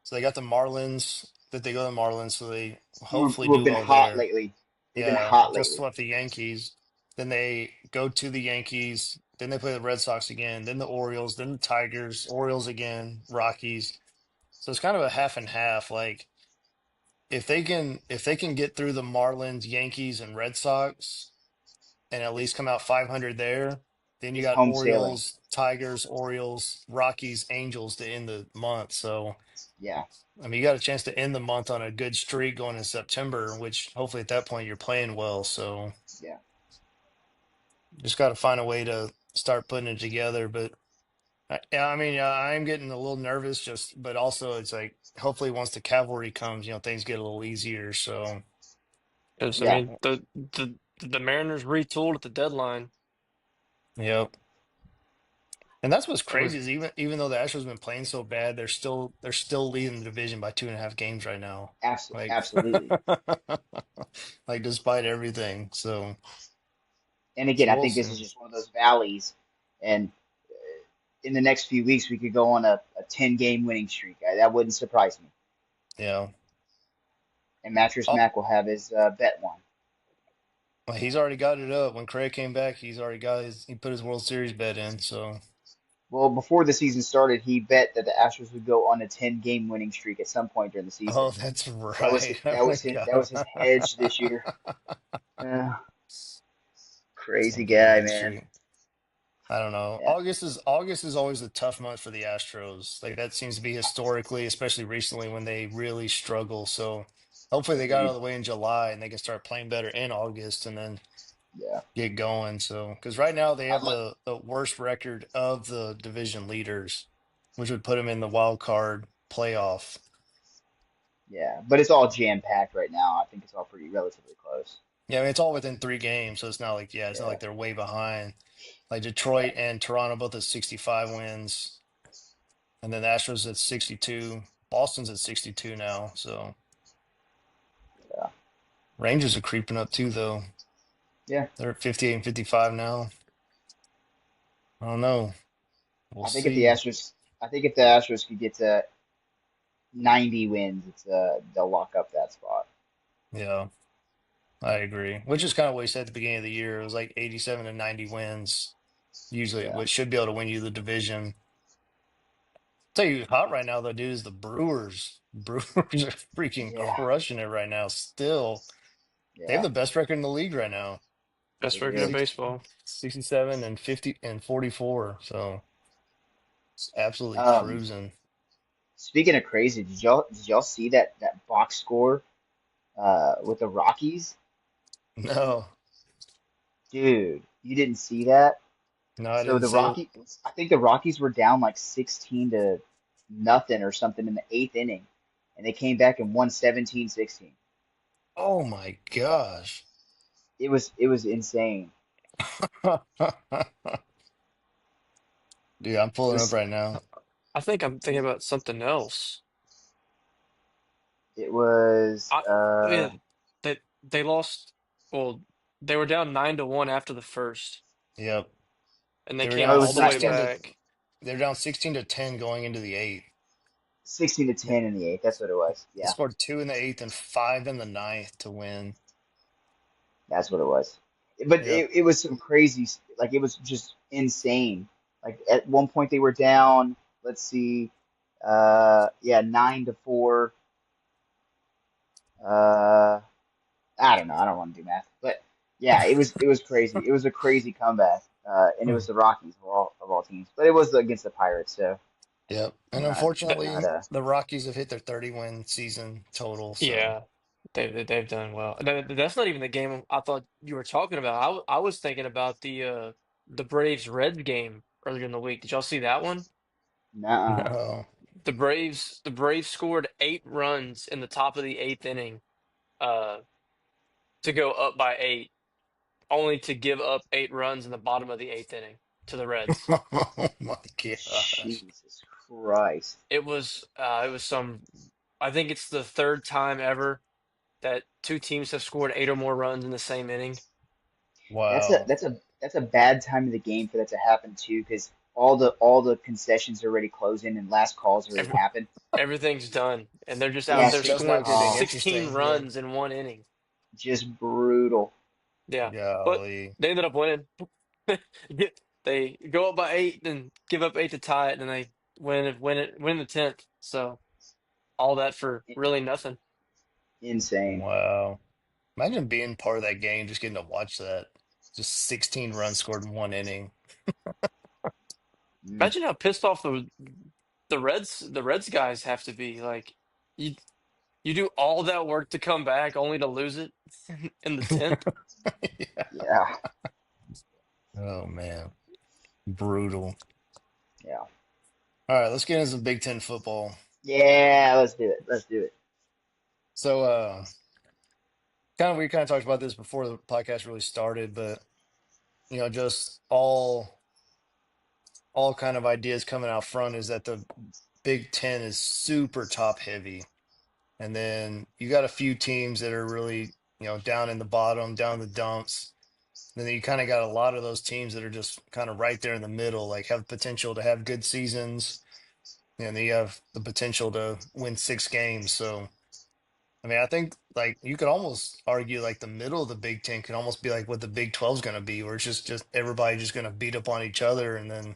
so they got the Marlins that they go to the Marlins, so they hopefully Who have do been well hot there. lately. They've been Yeah, hot just lately. swept the Yankees. Then they go to the Yankees. Then they play the Red Sox again. Then the Orioles. Then the Tigers. Orioles again. Rockies. So it's kind of a half and half. Like if they can get through the Marlins, Yankees, and Red Sox, and at least It's come out 500 there, then you it's got home sailing. Orioles, Tigers, Orioles, Rockies, Angels to end the month. So Yeah, I mean, you got a chance to end the month on a good streak going in September, which hopefully at that point you're playing well. So yeah. just got to find a way to start putting it together. But yeah, I mean, yeah, I'm getting a little nervous just, but also it's like hopefully once the cavalry comes, things get a little easier. So, because I Yeah, mean the Mariners retooled at the deadline. yep. And that's what's It crazy was is even though the Astros have been playing so bad, they're still leading the division by 2.5 games right now. Like, absolutely. like despite everything. And again, So I we'll think see. this is just one of those valleys, and in the next few weeks we could go on a 10 game winning streak. That wouldn't surprise me. Yeah. And Mattress Oh, Mac will have his bet one. well, he's already got it up. When Correa came back, he put his World Series bet in. So, Well, before the season started, he bet that the Astros would go on a 10 game winning streak at some point during the season. oh, that's That was right. I that was his that was forgot. his hedge this year. Uh, Crazy 10 game guy, winning man. streak. I don't know. Yeah, August is always a tough month for the Astros. Like that seems to be historically, especially recently when they really struggle. So hopefully they got out agreed. of the way in July and they can start playing better in August and then Yeah, get going. So because right now they have I'm, the worst record of the division leaders, which would put them in the wild card playoff. yeah, but it's all jam packed right now. I think it's all pretty relatively close. Yeah, I mean, it's all within 3 games, so it's not Yeah, like they're way behind. Like yeah, Detroit and Toronto both at 65 wins. And then the Astros at 62. Boston's at 62 now. So yeah, Rangers are creeping up too, though. yeah. They're at 58 and 55 now. I don't know. We'll I think if the see. Astros, I think if the Astros could get to 90 wins, they'll lock up that spot. Yeah, I agree. Which is kind of what we said at the beginning of the year. It was like 87 and 90 wins, usually, Yeah, which should be able to win you the division. Tell you who's hot right now, though, dude, is the Brewers. Brewers are freaking yeah, crushing it right now. Still, they have yeah. the best record in the league right now. best They record in do. 60, baseball. 67 and 50 and 44. So it's absolutely Um, cruising. Speaking of crazy, did y'all see that box score with the Rockies? No, Dude, you didn't see that? no, I So didn't the see it. Rocky, I think the Rockies were down like 16 to nothing or something in the eighth inning, and they came back and won 17-16. Oh my gosh. It was insane. Dude, I'm It pulling up was right now. I think I'm thinking about something else. it was I yeah, they lost. Well, they were down 9-1 after the first, Yep. and they They were came no, it down was all the way 16 to back. they're down 16 to 10 going into the eighth. 16 to They 10 in the eighth. That's what it was. they Yeah, scored two in the eighth and five in the ninth to win. that's what it was. But Yep. it was some crazy, like it was just insane. Like at one point they were down, let's see, yeah, 9-4. Uh, I don't know. I don't want to do math, but yeah, it was crazy. It was a crazy comeback, and it was the Rockies of all teams. But it was against the Pirates, so Yep. And not Th- not unfortunately, the Rockies have hit their 30 win season total. So Yeah, They've done well. That's not even the game I thought you were talking about. I was thinking about the Braves Reds game earlier in the week. Did y'all see that one? Nuh-uh. No. The Braves scored 8 runs in the top of the eighth inning, uh, to go up by 8, only to give up 8 runs in the bottom of the eighth inning to the Reds. Oh my gosh. Jesus Christ. It was I think it's the third time ever that two teams have scored 8 or more runs in the same inning. That's a Wow. that's a that's a bad time of the game for that to happen too, because all the concessions are already closing and last calls already Every, happened. everything's done, and they're just out Yeah, there That's kicking it not scoring getting off, 16 interesting. Yeah. runs in one inning. just brutal. Yeah, but Golly. they ended up winning. They go up by 8, then give up 8 to tie it, and then they win the 10th. So all that for I- really nothing. Insane. Wow. Imagine being part of that game, just getting to watch that. Just 16 runs scored in one inning. Mm. Imagine how pissed off the Reds guys have to be. Like you you do all that work to come back only to lose it in the 10th. Yeah. Yeah, Oh man. Brutal. yeah, All right, let's get into some Big Ten football. yeah. Let's do it. Let's do it. So, we kind of talked about this before the podcast really started, but just all kind of ideas coming out front is that the Big Ten is super top heavy, and then you got a few teams that are really down in the bottom, down in the dumps. And then you kind of got a lot of those teams that are just kind of right there in the middle, like have potential to have good seasons, and then you have the potential to win 6 games. So. I mean, I think like you could almost argue like the middle of the Big Ten could almost be like what the Big 12 is going to be, where it's just everybody just going to beat up on each other, and then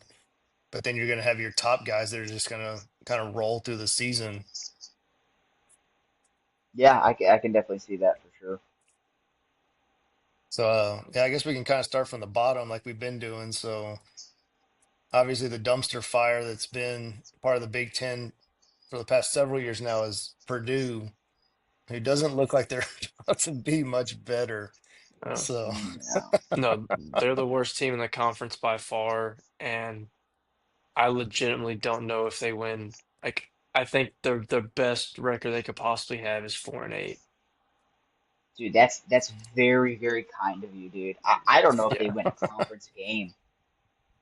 but then you're going to have your top guys that are just going to kind of roll through the season. Yeah, I can definitely see that for sure. So yeah, I guess we can kind of start from the bottom like we've been doing. So obviously the dumpster fire that's been part of the Big Ten for the past several years now is Purdue, who doesn't look like they're about to be much better. Uh, So No. no, they're the worst team in the conference by far, and I legitimately don't know if they win. Like, I think the best record they could possibly have is 4-8. Dude, that's very, very kind of you, dude. I don't know if they Yeah, win a conference game.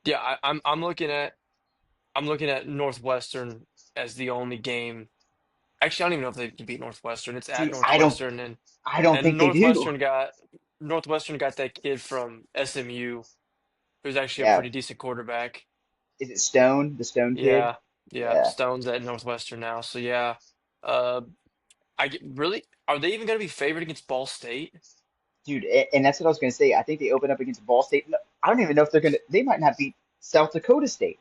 yeah. I'm looking at Northwestern as the only game. Actually, I don't even know if they can beat Northwestern. It's at See, I don't Northwestern, and I don't and think they do. Northwestern got that kid from SMU who's actually a Yeah. pretty decent quarterback. Is it Stone, the Stone kid? Yeah, yeah. Yeah. Stone's at Northwestern now, so yeah. Uh, really, are they even going to be favored against Ball State? Dude, and that's what I was gonna say. I think they open up against Ball State. No, I don't even know if they're gonna. They might not beat South Dakota State.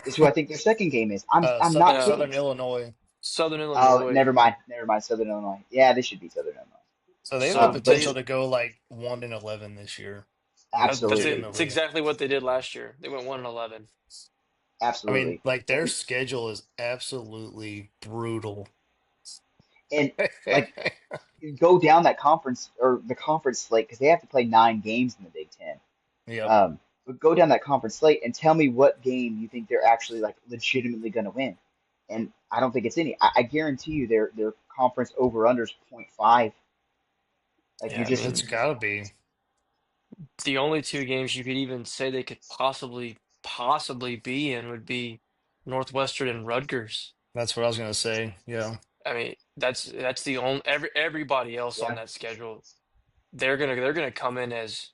Is who I think their second game is. I'm not kidding. Southern Illinois. Southern Oh, Illinois. never mind. Never mind. Southern Illinois. Yeah, they should be Southern Illinois. So they have the So But potential to go like 1-11 this year, that's it. absolutely, It's legitimately. exactly what they did last year. They went 1-11. I mean, absolutely. like their And schedule is absolutely brutal. and like go down that conference or the conference slate because they have to play 9 games in the Big Ten. Yep, But go down that conference slate and tell me what game you think they're actually like legitimately going to win. And I don't think it's any. I guarantee you their conference over unders .5. Like Yeah, you're I just it's mean, got to be. the only two games you could even say they could possibly be in would be Northwestern and Rutgers. That's what I was gonna say. Yeah, I mean, that's the only everybody else on yeah, that schedule. They're gonna come in as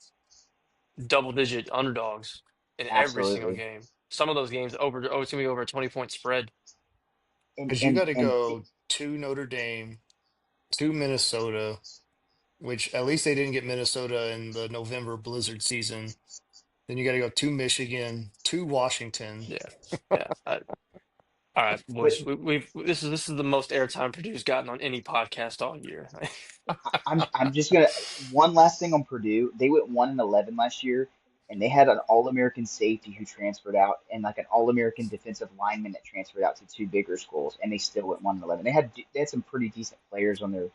double digit underdogs in every single absolutely. game. Some of those games it's gonna be over a 20-point spread. And because you and got to and th- go to Notre Dame, to Minnesota, which at least they didn't get Minnesota in the November blizzard season. Then you got to go to Michigan, to Washington. Yeah, yeah. All right, but boys. This is the most airtime Purdue's gotten on any podcast all year. I'm just gonna one last thing on Purdue. They went 1-11 last year, and they had an All-American safety who transferred out, and like an All-American defensive lineman that transferred out to two bigger schools, and they still went 1-11. They had some pretty decent players on their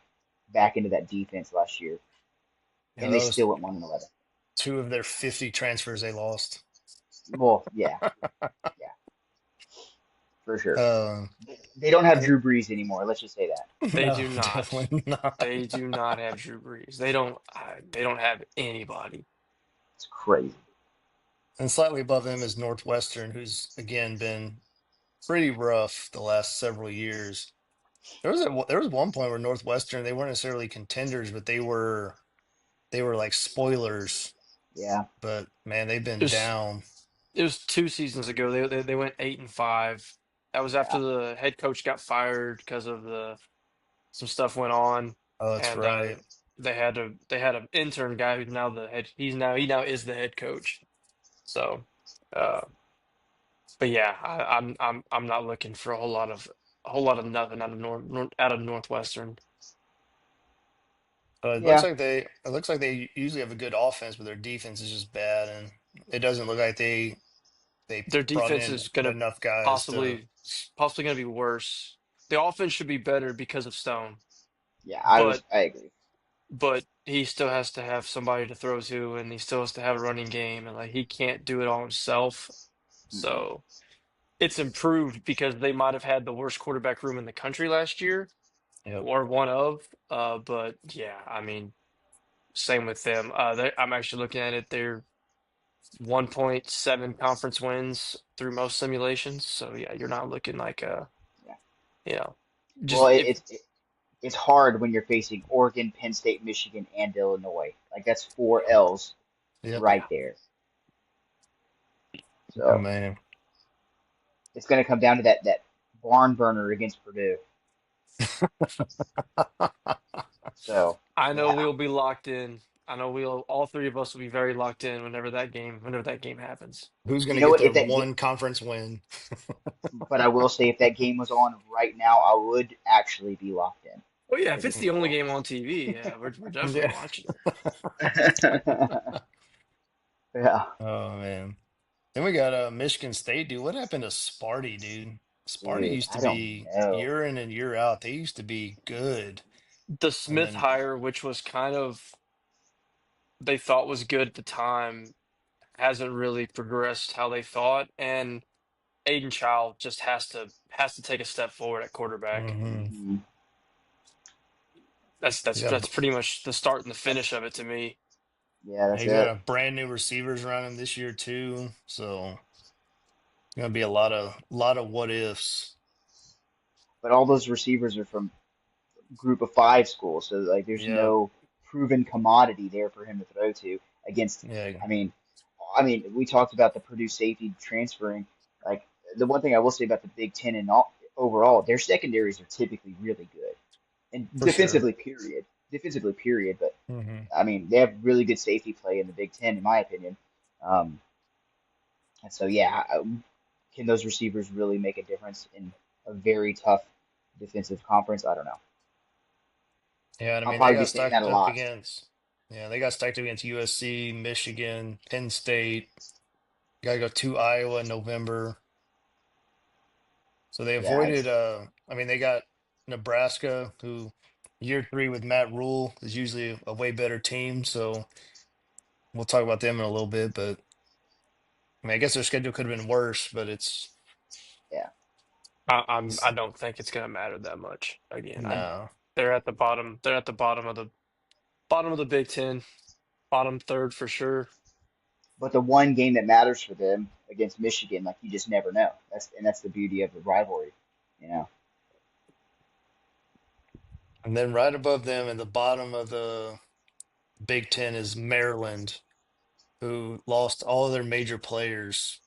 back into that defense last year, Yeah, and they that was still went 1-11. two of their 50 transfers they lost. Well, yeah, yeah, for sure. Uh, They don't have and- Drew Brees anymore. Let's just say that. They no, do not. definitely not. They do not have Drew Brees. They don't have anybody. It's crazy. And slightly above them is Northwestern, who's again been pretty rough the last several years. There was one point where Northwestern, they weren't necessarily contenders, but they were like spoilers. Yeah. But man, they've It been was down. it was 2 seasons ago. They went 8-5. That was after Yeah. the head coach got fired because of the some stuff went on, Oh, that's and right. they had an intern guy who's now the head. He now is the head coach. So, uh, but yeah, I'm not looking for a whole lot of nothing out of out of Northwestern. It looks Yeah. like they usually have a good offense, but their defense is just bad, and it doesn't look like they Their brought defense in is gonna enough guys to. possibly gonna be worse. The offense should be better because of Stone, Yeah. but I agree. he still has to have somebody to throw to, and he still has to have a running game, and like he can't do it all himself. Mm-mm. So it's improved because they might have had the worst quarterback room in the country last year, Yep. or one of. But yeah, I mean, same with them. I'm actually looking at it. They're 1.7 conference wins through most simulations. So yeah, you're not looking like Yeah. you know, Well, just if it's hard when you're facing Oregon, Penn State, Michigan, and Illinois. Like that's four L's Yep. right yeah. there. Oh So man. it's going to come down to that barn burner against Purdue. So I know yeah. we'll be locked in. I know all three of us will be very locked in whenever that game happens. Who's going You to know get what? their one conference win? But I will say if that game was on right now, I would actually be locked in Oh yeah, if because it's it's the only still. game on TV, yeah, we're definitely Yeah. watching it. Yeah, Oh man. Then we got Michigan State, dude. What happened to Sparty, dude? Sparty dude, used to I don't be know. year in and year out. They used to be good. The And Smith then hire, which was kind of they thought was good at the time, hasn't really progressed how they thought, and Aiden Child just has to take a step forward at quarterback. hmm Hmm. he's got That's pretty much the start and the finish of it to me. Yeah, that's he's got it. a brand new receivers running this year too. So gonna be a lot of what ifs. But all those receivers are from group of five schools, so like there's Yeah. no proven commodity there for him to throw to against. Yeah. I mean, we talked about the Purdue safety transferring. Like the one thing I will say about the Big Ten and overall, their secondaries are typically really good and For sure. defensively period. But hmm I mean, they have really good safety play in the Big Ten, in my opinion. Um, and so yeah, can those receivers really make a difference in a very tough defensive conference? I don't know. Yeah, and I I'll mean they probably be got saying that stacked a up lot. against they got stacked up against USC, Michigan, Penn State. Got to go to Iowa in November. So they Yeah, avoided I mean they got Nebraska, who year three with Matt Rule is usually a way better team. So we'll talk about them in a little bit, but I mean I guess their schedule could have been worse, but yeah, I don't think it's gonna matter that much. Again, I no. they're at the bottom. They're at the bottom of the Big Ten, bottom third for sure. but the one game that matters for them against Michigan, like you just never know. That's the beauty of the rivalry, you know. And then right above them in the bottom of the Big Ten is Maryland, who lost all of their major players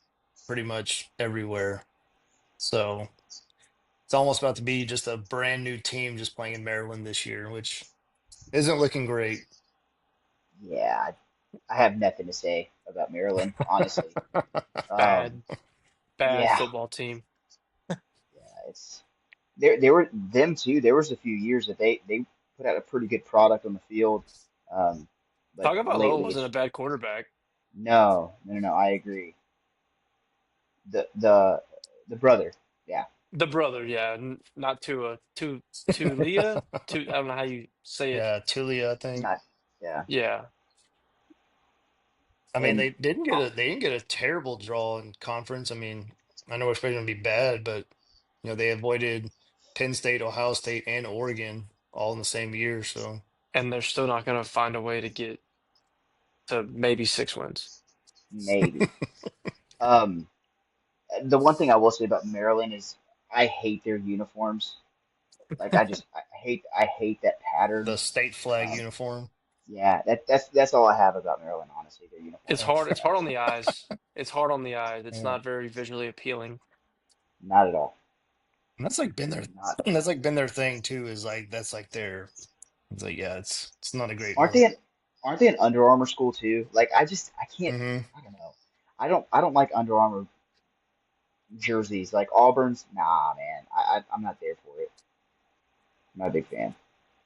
pretty much everywhere. So it's almost about to be just a brand new team just playing in Maryland this year, which isn't looking great. Yeah, I have nothing to say about Maryland, honestly. Um, Bad, bad yeah, football team. yeah, it's they were them too. There was a few years that they put out a pretty good product on the field, um, but Tagovailoa lately wasn't a it's bad quarterback. no. I agree. The the the brother, yeah. The brother, yeah, not Tua, Tulia, I don't know how you say it. Yeah, Tulia, I think. Not, yeah. Yeah, I mean, And they didn't get a terrible draw in conference. I mean, I know it's probably gonna be bad, but they avoided Penn State, Ohio State, and Oregon all in the same year. So and they're still not going to find a way to get to maybe 6 wins. maybe. Um, the one thing I will say about Maryland is I hate their uniforms. Like I hate that pattern. the state flag Um, uniform. yeah, that's all I have about Maryland, honestly, their It's uniforms. hard. It's hard on the eyes. It's hard on the eyes. It's Yeah. not very visually appealing. Not at all. And that's like been their Not that's like been their thing too, is like that's like their it's like yeah, it's not a great aren't look. they an aren't they an Under Armour school too? Like I can't Hmm. I don't know. I don't like Under Armour jerseys. Like Auburn's, nah, man. I'm not there for it. I'm not a big fan.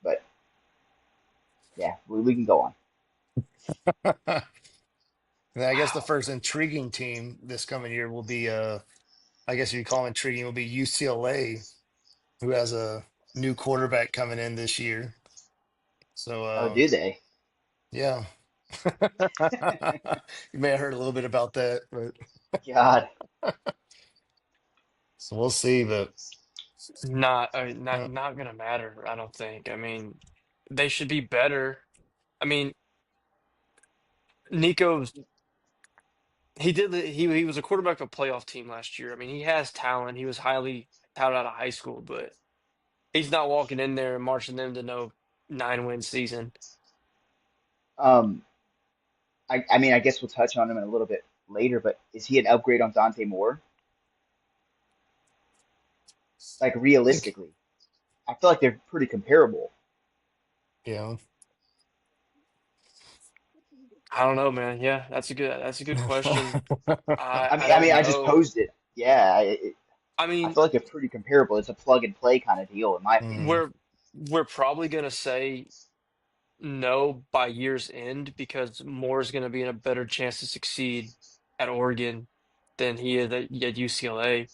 But yeah, we can go on. And I guess the Wow. first intriguing team this coming year will be I guess if you call them intriguing will be UCLA, who has a new quarterback coming in this year. So Oh, do they? yeah. You may have heard a little bit about that, but God. so we'll see. But Not uh, not gonna matter, I don't think. I mean, they should be better. I mean, Nico's he was a quarterback of a playoff team last year. I mean, he has talent. He was highly touted out of high school, but he's not walking in there and marching them to no 9-win season. Um, I mean, I guess we'll touch on him in a little bit later, but is he an upgrade on Dante Moore? Like I think realistically, I feel like they're pretty comparable. you know. I don't know, man. Yeah, that's a good question. I I mean, don't I just know. posed it. Yeah, I I mean, feel like they're pretty comparable. It's a plug and play kind of deal, in my opinion. Mhm. we're probably gonna say no by year's end because Moore's gonna be in a better chance to succeed at Oregon than he is at UCLA.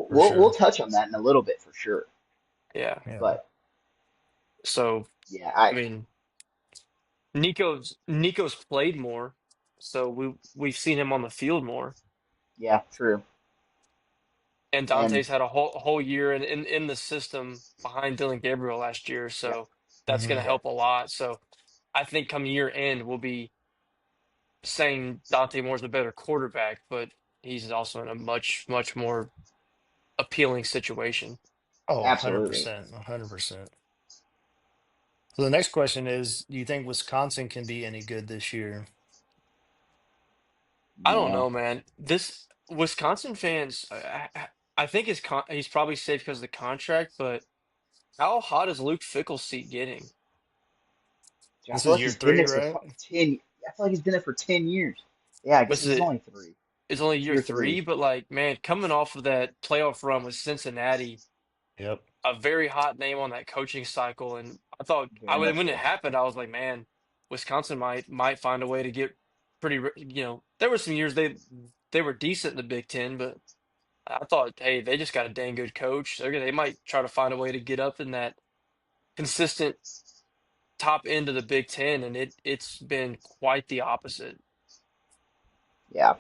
For We'll sure. touch on that in a little bit for sure. Yeah. Yeah. But So yeah, I mean, Nico's played more, so we've seen him on the field more. yeah, true. And And Dante's had a whole year in the system behind Dylan Gabriel last year, yep, so that's going Hmm. to yep, help a lot. So I think come year end, we'll be saying Dante Moore's a better quarterback, but he's also in a much more appealing situation. Oh, absolutely. 100%. 100%. So the next question is, do you think Wisconsin can be any good this year? I don't No, know, man. This Wisconsin fans, I think he's probably safe because of the contract, but how hot is Luke Fickle's seat getting? I This feel is like year he's been three, there for right? 10. I feel like he's been there for 10 years. Yeah, I guess Was this is it? only three. It's only It's year year three, three. but like, man, coming off of that playoff run with Cincinnati, Yep. a very hot name on that coaching cycle, and I thought Very much when it so. happened, I was like, man, Wisconsin might find a way to get pretty. There were some years they were decent in the Big Ten, but I thought, hey, they just got a dang good coach. They might try to find a way to get up in that consistent top end of the Big Ten, and it's been quite the opposite. Yeah.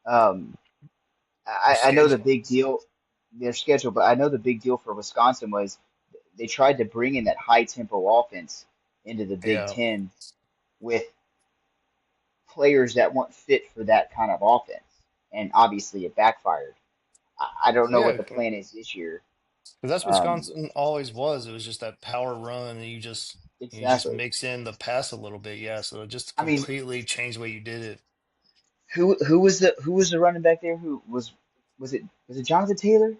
Um, Their I know the schedule. big deal, their schedule, but I know the big deal for Wisconsin was they tried to bring in that high tempo offense into the Big Yeah. Ten with players that weren't fit for that kind of offense. And obviously it backfired. I don't know Yeah, what the because plan is this year. that's Um, Wisconsin always was. It was just that power run, and you just exactly. mix in the pass a little bit. Yeah, so it just I mean, completely changed the way you did it. who was the running back there? Was it Jonathan Taylor?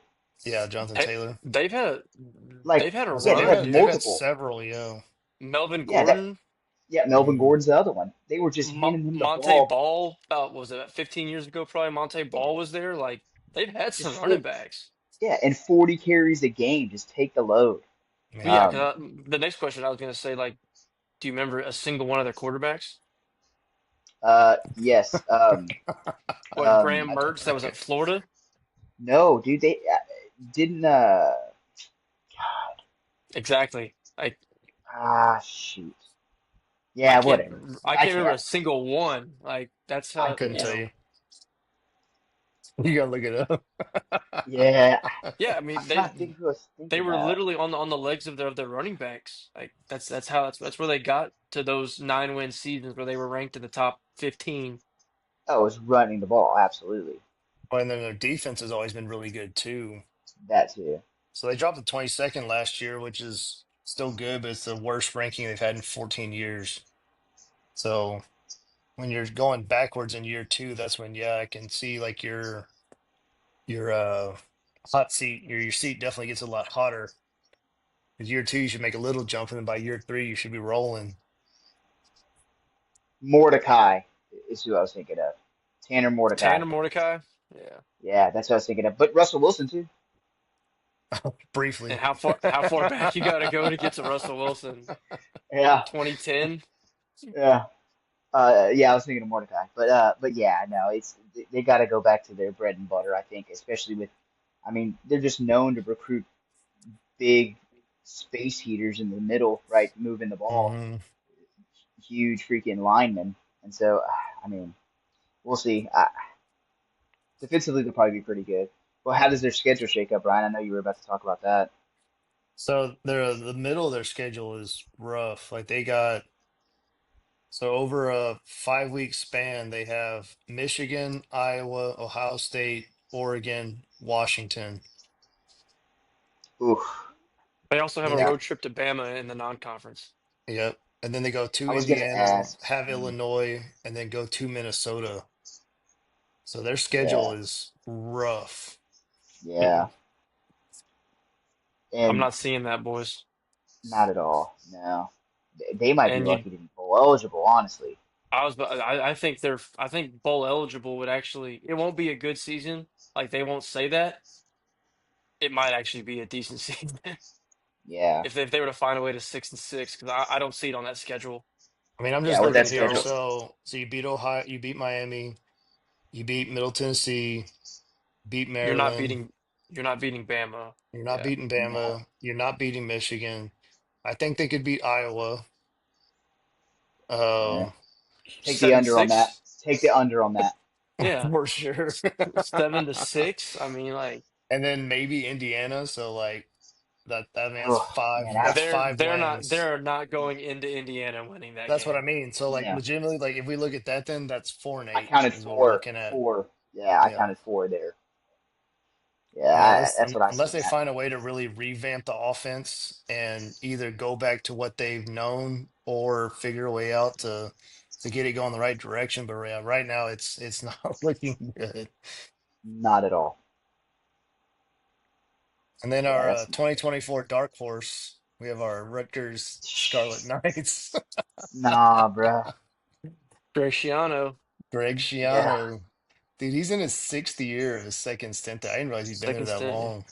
Yeah, Jonathan They, Taylor. they've Like, had a I say yeah, they run, had they've dude. had multiple. several. Yeah. Melvin Yeah, that Gordon, yeah, Melvin Hmm. Gordon's the other one. They were just handing him the Monte ball Ball, about what was it about 15 years ago? Probably Monte yeah, Ball was there. Like they've had just some running full backs. yeah, and 40 carries a game. Just take the load. But yeah, Man. Um, because the next question I was going to say, like, do you remember a single one of their quarterbacks? yes. What, Graham I, Mertz that was at Florida? No, dude, they didn't. Exactly. Shoot. Yeah, whatever. I I can't remember a can't. single one. Like that's I how, Couldn't you can't. tell know. you. You gotta look it up. Yeah, Yeah, I I'm mean trying to think who I was they thinking were of. literally on the legs of their running backs. Like that's where they got to those 9-win seasons where they were ranked in the top 15. Oh, it was running the ball. Absolutely, And then their defense has always been really good too. that too. So they dropped to 22nd last year, which is still good, but it's the worst ranking they've had in 14 years. So when you're going backwards in year two, that's when, yeah, I can see like your hot seat, your seat definitely gets a lot hotter. 'Cause year two, you should make a little jump, and then by year three, you should be rolling. Mordecai is who I was thinking of. Tanner Mordecai. Tanner Mordecai. Yeah. Yeah, that's what I was thinking of. But Russell Wilson too. And Briefly. how far back you got to go to get to Russell Wilson? Yeah, 2010. yeah. Yeah, I was thinking of Mordecai, but yeah, no, they got to go back to their bread and butter. I think, especially with, I mean, they're just known to recruit big space heaters in the middle, right, moving the ball, Hmm. huge freaking linemen, and so, I mean, we'll see. Defensively, they'll probably be pretty good. Well, how does their schedule shake up, Brian? I know you were about to talk about that. So the middle of their schedule is rough. Like they got so over a 5 week span, they have Michigan, Iowa, Ohio State, Oregon, Washington. Oof, They also have Then a they yeah, road trip to Bama in the non-conference. Yep. And then they go I to was gonna Indiana, ask. have Illinois, and then go to Minnesota. So their schedule Yeah, is rough. yeah, I'm and not seeing that, boys. not at all. No, they might be And you lucky to be bowl eligible, honestly. I think bowl eligible would actually, it won't be a good season. Like they won't say that. It might actually be a decent season Yeah, if they were to find a way to 6-6, because I don't see it on that schedule. I mean, I'm yeah, just with looking that here. schedule, So you beat Ohio, you beat Miami, you beat Middle Tennessee, beat You're not Maryland. beating you're not beating Bama. You're not Yeah. beating no, Bama. You're not beating Michigan. I think they could beat Iowa. yeah. Um, Take the Seven under on that. six. Take the under on that. Yeah. for sure. 7-6. I mean, like And then maybe Indiana. So like that man, Oh man, that's five wins. they're not going into Indiana winning that That's what I game. mean. So like no. legitimately, like if we look at that, then that's four and I eight counted is what we're four, looking at. four. Yeah, I Yeah. counted four there. Yeah, Yeah, that's what I unless seen they that. find a way to really revamp the offense and either go back to what they've known or figure a way out to get it going the right direction. But yeah, right now it's not looking good. Not at all. And then Yeah, our that's not 2024 dark horse, we have our Rutgers Scarlet good. Knights. Nah, bruh. Graciano, Greg Yeah, Schiano. Dude, he's in his sixth year of his second stint there. I didn't realize he'd been there second that stint. long.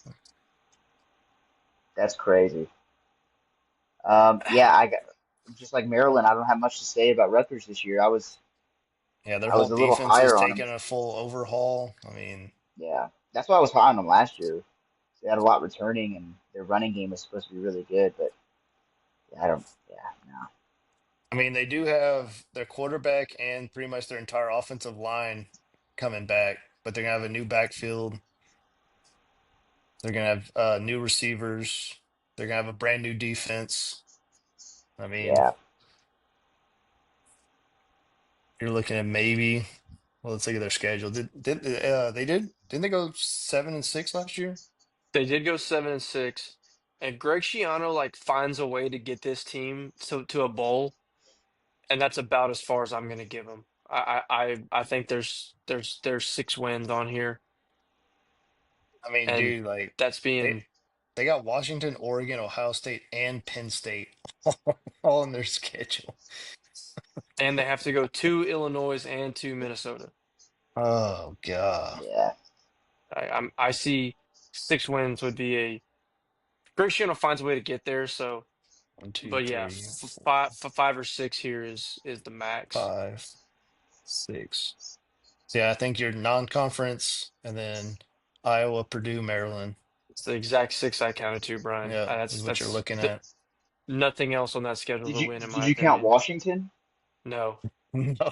that's crazy. Yeah, I got just like Maryland. I don't have much to say about Rutgers this year. Yeah, their I whole was a little defense is higher on them. taking a full overhaul. I mean, Yeah, that's why I was high on them last year. They had a lot returning, and their running game was supposed to be really good. But yeah, I don't. Yeah, no. they do have their quarterback and pretty much their entire offensive line coming back, but they're gonna have a new backfield. They're gonna have new receivers. They're gonna have a brand new defense. I mean, Yeah, you're looking at maybe. Well, let's look at their schedule. Didn't they go 7-6 last year? They did go 7-6, and Greg Schiano like finds a way to get this team to a bowl, and that's about as far as I'm going to give them. I think there's 6 wins on here, I mean, and dude, like that's they being they got Washington, Oregon, Ohio State, and Penn State all in their schedule. and they have to go to Illinois and to Minnesota. Oh God. yeah, I see 6 wins would be a Greg Schiano finds a way to get there. So, One, two, but yeah, three, four, 5 or 6 here is the max. 5, 6. So yeah, I think your non-conference, and then Iowa, Purdue, Maryland. It's the exact six I counted to, Brian. Yeah, is what you're looking Th at. nothing else on that schedule Did to you win, in did my you count opinion. Washington? No,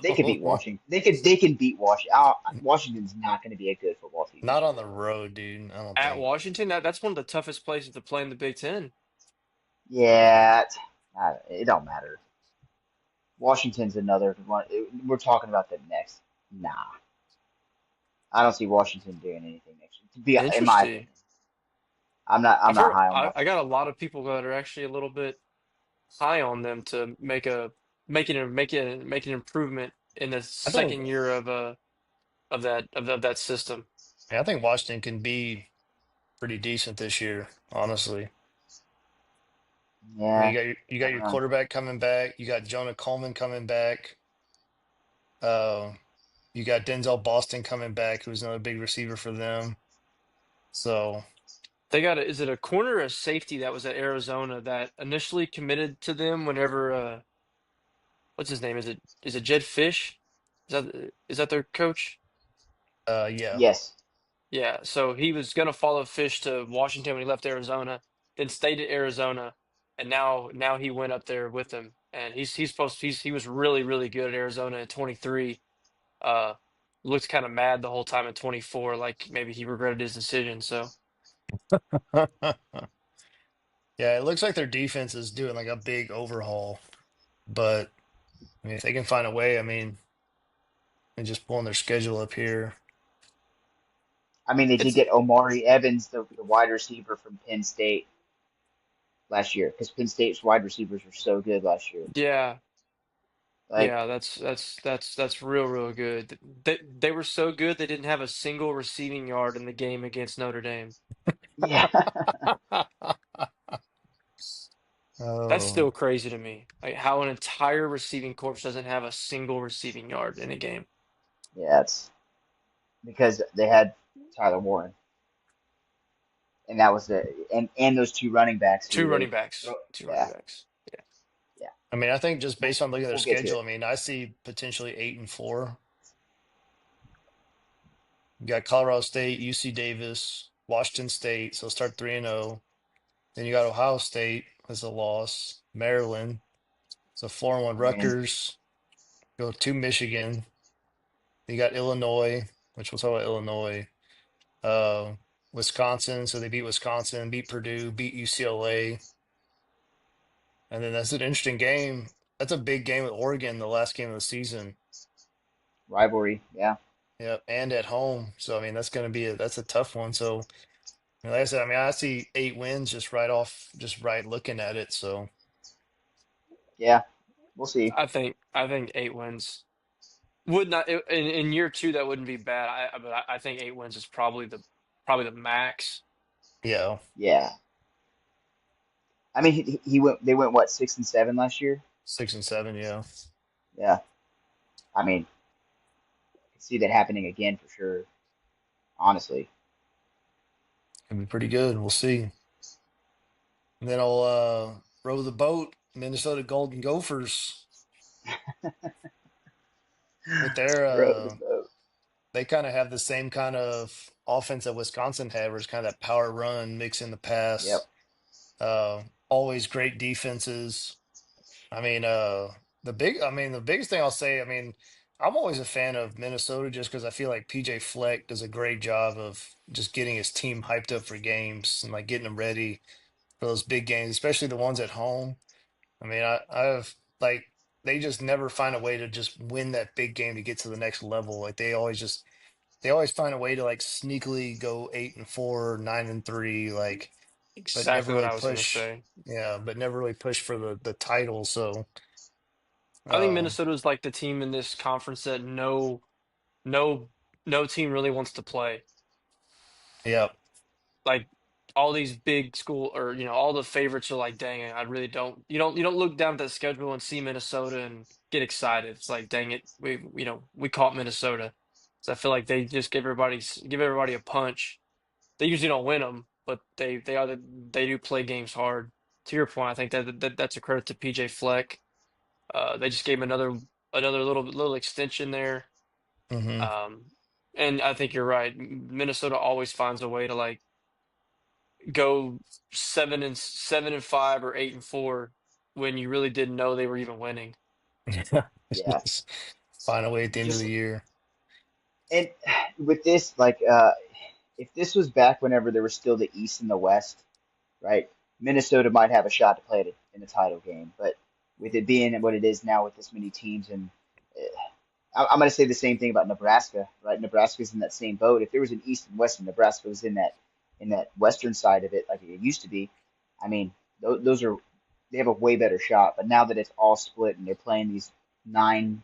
They could beat No, Washington. They can beat Washington. Washington's not going to be a good football team not this on year. the road, dude. I don't at think. Washington, that's one of the toughest places to play in the Big Ten. Yeah, it don't matter. Washington's another one. We're talking about them next. Nah, I don't see Washington doing anything next year. To be, in my Interesting. opinion, I'm I've not heard high on I Washington. got a lot of people that are actually a little bit high on them to make an improvement in the I think second year of that system. I think Washington can be pretty decent this year, honestly. I mean, Yeah, you I got don't your know. quarterback coming back. You got Jonah Coleman coming back. Uh, you got Denzel Boston coming back, who's another big receiver for them. So, They got is it a corner or a safety that was at Arizona that initially committed to them whenever what's his name? Is it Jed Fish? Is that their coach? yeah. Yes, Yeah, so he was gonna follow Fish to Washington when he left Arizona, then stayed at Arizona, and now he went up there with him, and he was really really good at Arizona at 23. Uh, looked kind of mad the whole time at 24, like maybe he regretted his decision. So Yeah, it looks like their defense is doing like a big overhaul. But I mean, if they can find a way, I mean, and just pulling their schedule up here. I mean they did it's get Omari Evans, the wide receiver from Penn State last year, because Penn State's wide receivers were so good last year. yeah, Like, yeah, that's real real good. They were so good they didn't have a single receiving yard in the game against Notre Dame. yeah, That's Oh, still crazy to me. Like how an entire receiving corps doesn't have a single receiving yard in a game. yeah, it's because they had Tyler Warren, and that was the and those two running backs Two who running they backs. throw. Two running Yeah, backs. Yeah. yeah. I mean, I think just We'll based on looking at their we'll get to schedule, it. I mean, I see potentially 8-4. You got Colorado State, UC Davis, Washington State, so start 3-0. Then you got Ohio State as a loss, Maryland, so 4-1 I mean, Rutgers, go to Michigan. You got Illinois, which we'll talk about Illinois. Uh, Wisconsin, so they beat Wisconsin, beat Purdue, beat UCLA, and then that's an interesting game. That's a big game with Oregon, the last game of the season. rivalry. Yeah, Yep, and at home. So I mean, that's going to be that's a tough one. So like I said, I mean, I see 8 wins just right off, just right looking at it. So yeah. We'll see. I think 8 wins would not in year two that wouldn't be bad. But I think 8 wins is probably the max. yeah, Yeah. I mean, he went. They went what 6-7 last year. 6-7. Yeah, Yeah. I mean, I can see that happening again for sure. Honestly. can be pretty good. We'll see. And then I'll row the boat. Minnesota Golden Gophers with their Row the boat. they kind of have the same kind of offense that Wisconsin had, where it's kind of that power run mix in the pass. Yep. Always great defenses. I mean, the biggest thing I'll say, I mean, I'm always a fan of Minnesota just because I feel like PJ Fleck does a great job of just getting his team hyped up for games and like getting them ready for those big games, especially the ones at home. I mean, I've like they just never find a way to just win that big game to get to the next level. Like they always find a way to like sneakily go 8-4, 9-3, like, but never Exactly what really I was gonna push. say. Yeah, but never really push for the title. So, I think uh, Minnesota is like the team in this conference that no no team really wants to play. yeah. Like all these big school or all the favorites are like, dang it, I really don't. You don't look down at the schedule and see Minnesota and get excited. It's like, dang it, we caught Minnesota. So I feel like they just give everybody a punch. They usually don't win them, but they do play games hard. To your point, I think that's a credit to PJ Fleck. They just gave him another little extension there. Hmm. Um, And I think you're right. Minnesota always finds a way to like go 7-5 or 8-4 when you really didn't know they were even winning. Yeah, Just find a way at the end of the just year. and with this, like, if this was back whenever there was still the East and the West, right? Minnesota might have a shot to play it in the title game, but with it being what it is now with this many teams, and I'm going to say the same thing about Nebraska, right? Nebraska's in that same boat. If there was an East and West, and Nebraska was in that Western side of it, like it used to be, I mean, those are they have a way better shot. But now that it's all split and they're playing these 9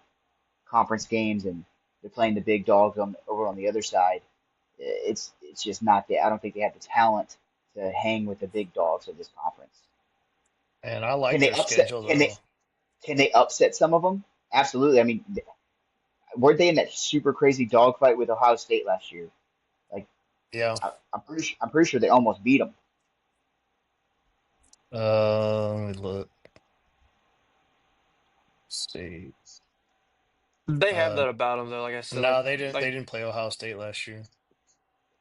conference games and they're playing the big dogs over on the other side, it's just not there. I don't think they have the talent to hang with the big dogs of this conference. And I Can like they their upset? schedule though. Can they upset some of them? Absolutely. I mean, weren't they in that super crazy dogfight with Ohio State last year? Like, Yeah. I'm pretty sure they almost beat them. Let me look. See. They have Uh, that about them though. Like I said, no, they didn't. They like didn't play Ohio State last year.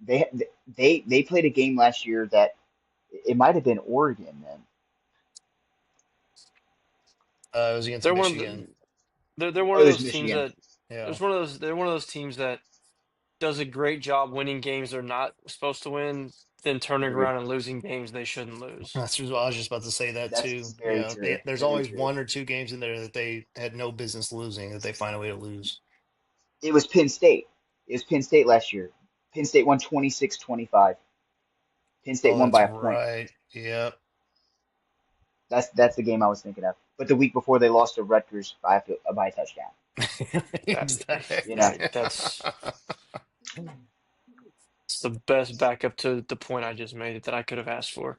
They they played a game last year that it might have been Oregon then. It was against they're one of Michigan. they're one Oh, of it was those teams Michigan. that Yeah, there's one of those they're one of those teams that does a great job winning games they're not supposed to win, then turning Agreed. around and losing games they shouldn't lose. that's what I was just about to say that That's too. You very know, true. there's Very always true. one or two games in there that they had no business losing that they find a way to lose. It was Penn State. It was Penn State last year. Penn State won 26-25. Penn State Oh, won that's by a point. right. Yep. That's the game I was thinking of. But the week before they lost to Rutgers by a touchdown. That You know. Exactly. that's it's the best backup to the point I just made that I could have asked for.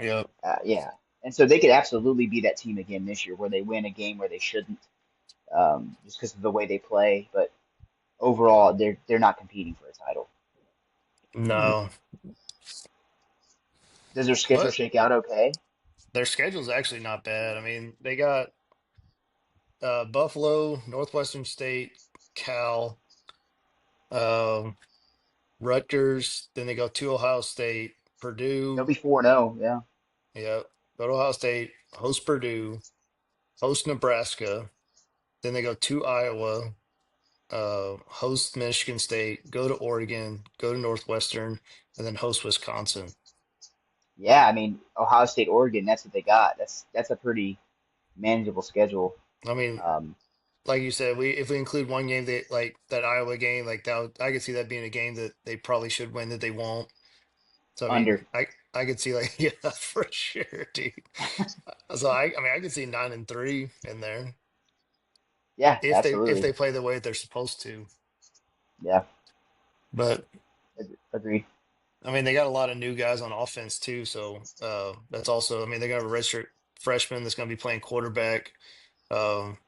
Yep. Yeah. And so they could absolutely be that team again this year where they win a game where they shouldn't, just because of the way they play. But overall, they're not competing for a title. No, Does their schedule but shake out okay? their schedule's actually not bad. I mean, they got Buffalo, Northwestern State, Cal, um, Rutgers. Then they go to Ohio State, They'll Purdue. be 4-0. Yeah. Yep. Go to Ohio State, host Purdue, host Nebraska. Then they go to Iowa, host Michigan State, go to Oregon, go to Northwestern, and then host Wisconsin. Yeah, I mean, Ohio State, Oregon, that's what they got. That's a pretty manageable schedule. I mean, Um, like you said, we if we include one game that like that Iowa game, like I could see that being a game that they probably should win that they won't. So I mean, under. I could see like yeah, for sure, dude. So I mean I could see 9-3 in there Yeah, if absolutely. they play the way they're supposed to. Yeah, But agreed. I mean they got a lot of new guys on offense too, so that's also I mean they got a redshirt freshman that's going to be playing quarterback. Um,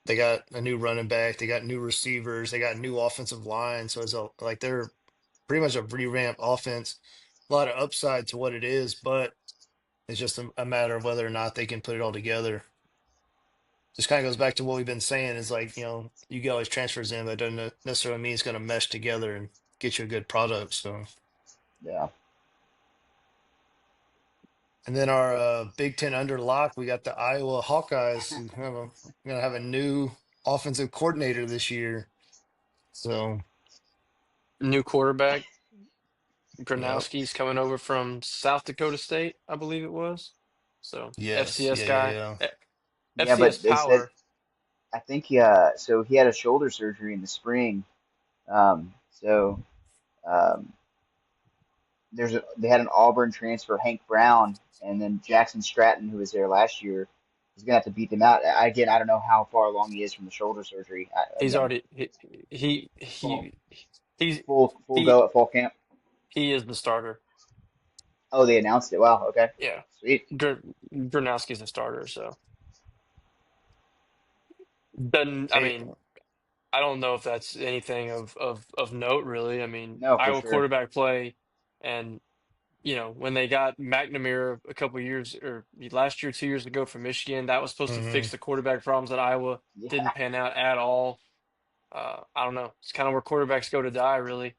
they got a new running back, they got new receivers, they got new offensive line, so like they're pretty much a revamped offense. A lot of upside to what it is, but it's just a matter of whether or not they can put it all together. Just kind of goes back to what we've been saying is like, you get all these transfers in, but it doesn't necessarily mean it's going to mesh together and get you a good product. So, Yeah. and then our Big Ten under lock, we got the Iowa Hawkeyes who going to have a new offensive coordinator this year. So, New quarterback, yep. Gronowski's coming over from South Dakota State, I believe it was. So Yes. FCS Yeah. Yeah. guy, Yeah. Yeah, FCS but they said power. I think so he had a shoulder surgery in the spring. So um, they had an Auburn transfer, Hank Brown, and then Jackson Stratton, who was there last year, is gonna have to beat them out. Again, I don't know how far along he is from the shoulder surgery. He's Again, already he full he he's full he go at fall camp. he is the starter. Oh, they announced it. Wow. Okay. Yeah, Sweet. Gronowski's the starter. So then I Hey, mean I don't know if that's anything of note really. I mean No, for Iowa sure. quarterback play and when they got McNamara a couple years or last year, 2 years ago from Michigan, that was supposed to hmm fix the quarterback problems at Iowa. Yeah. Didn't pan out at all. I don't know. It's kind of where quarterbacks go to die, really.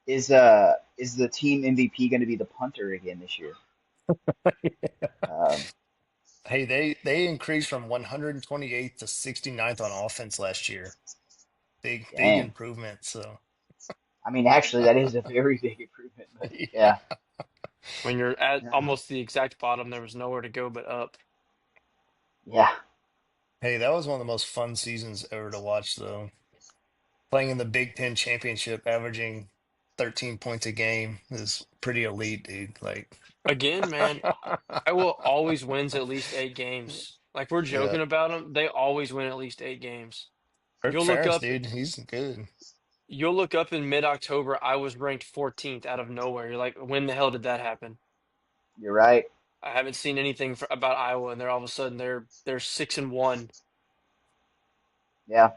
Is the team MVP going to be the punter again this year? Um, Hey, they increased from 128th to 69th on offense last year. Big Dang. improvement. So I mean, actually, that is a very big improvement. But yeah. yeah, When you're at yeah, almost the exact bottom, there was nowhere to go but up. yeah. Hey, that was one of the most fun seasons ever to watch, though. Playing in the Big Ten championship, averaging 13 points a game is pretty elite, dude. Like, Again, man, Iowa always wins at least 8 games. Like we're yeah, joking about them, they always win at least 8 games. Kirk You'll look Ferentz, up, dude, he's good. you'll look up in mid-October, I was ranked 14th out of nowhere. You're like, when the hell did that happen? You're right. I haven't seen anything about Iowa, and they're all of a sudden they're 6-1. Yeah,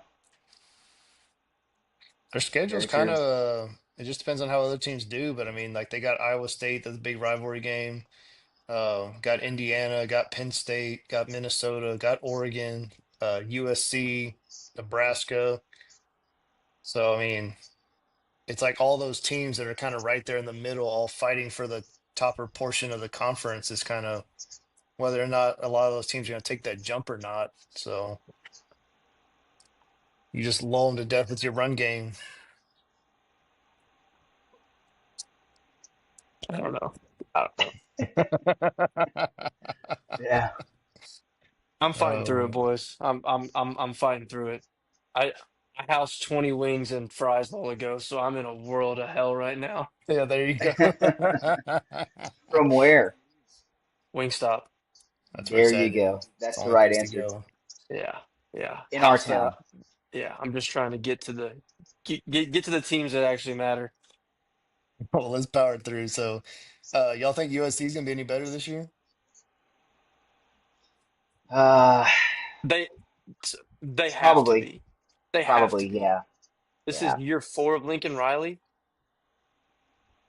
Their schedule's very kind true. of, it just depends on how other teams do. But I mean, like, they got Iowa State, that's a big rivalry game. Got Indiana, got Penn State, got Minnesota, got Oregon, USC, Nebraska. So, I mean, it's like all those teams that are kind of right there in the middle, all fighting for the topper portion of the conference is kind of whether or not a lot of those teams are going to take that jump or not. So you just lull them to death with your run game. I don't know. I don't know. Yeah. I'm fighting through it, Oh, boys. I'm fighting through it. I I housed 20 wings and fries a while ago, so I'm in a world of hell right now. yeah, there you go. From where? Wingstop. That's where There it's you at, dude. go. It's the That's the only right place to answer. go. Yeah, yeah. In our House that. town. Yeah, I'm just trying to get to the teams that actually matter. Well, let's power through. So, y'all think USC is going to be any better this year? Uh, They they have to probably, be. They have to probably, be. yeah, This is yeah. year 4 of Lincoln Riley.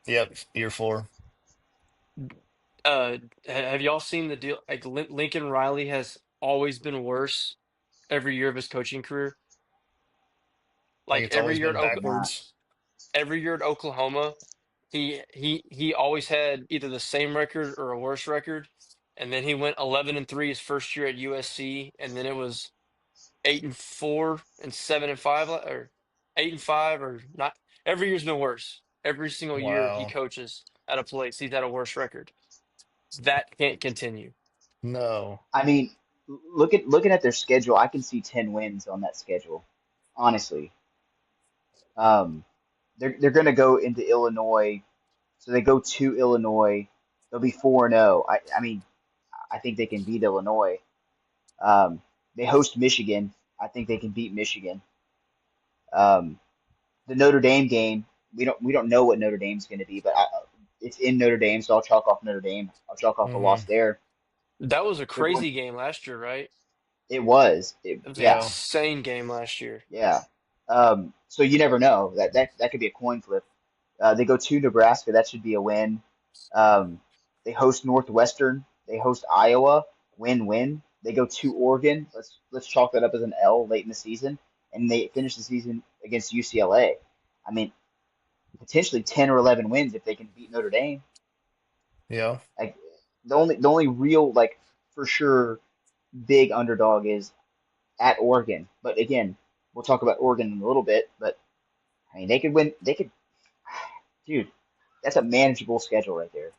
Yep, year four. Have y'all seen the deal? Like Lincoln Riley has always been worse every year of his coaching career. Like Like it's always been I have not. backwards. Every year at Oklahoma, he always had either the same record or a worse record. And then he went 11-3 his first year at USC, and then it was 8-4 and 7-5, or 8-5, or not. Every year's been worse. Every single year he Wow. coaches at a place, he's had a worse record. That can't continue. No. I mean, looking at their schedule, I can see 10 wins on that schedule. Honestly, um, they're going to go into Illinois, so they go to Illinois. They'll be 4-0. I mean, I think they can beat Illinois. Um, they host Michigan. I think they can beat Michigan. Um, the Notre Dame game, we don't know what Notre Dame's going to be, but it's in Notre Dame, so I'll chalk off Notre Dame. I'll chalk off a loss Hmm. there. That was a They're going. crazy game last year, right? It was. It was an Yeah, Yeah. insane game last year. yeah. So you never know. That could be a coin flip. They go to Nebraska. That should be a win. Um, they host Northwestern. They host Iowa. Win-win. They go to Oregon. Let's chalk that up as an L late in the season, and they finish the season against UCLA. I mean, potentially 10 or 11 wins if they can beat Notre Dame. Yeah. Like the only real like for sure big underdog is at Oregon. But again, we'll talk about Oregon in a little bit. But I mean, they could win. They could, dude. That's a manageable schedule right there.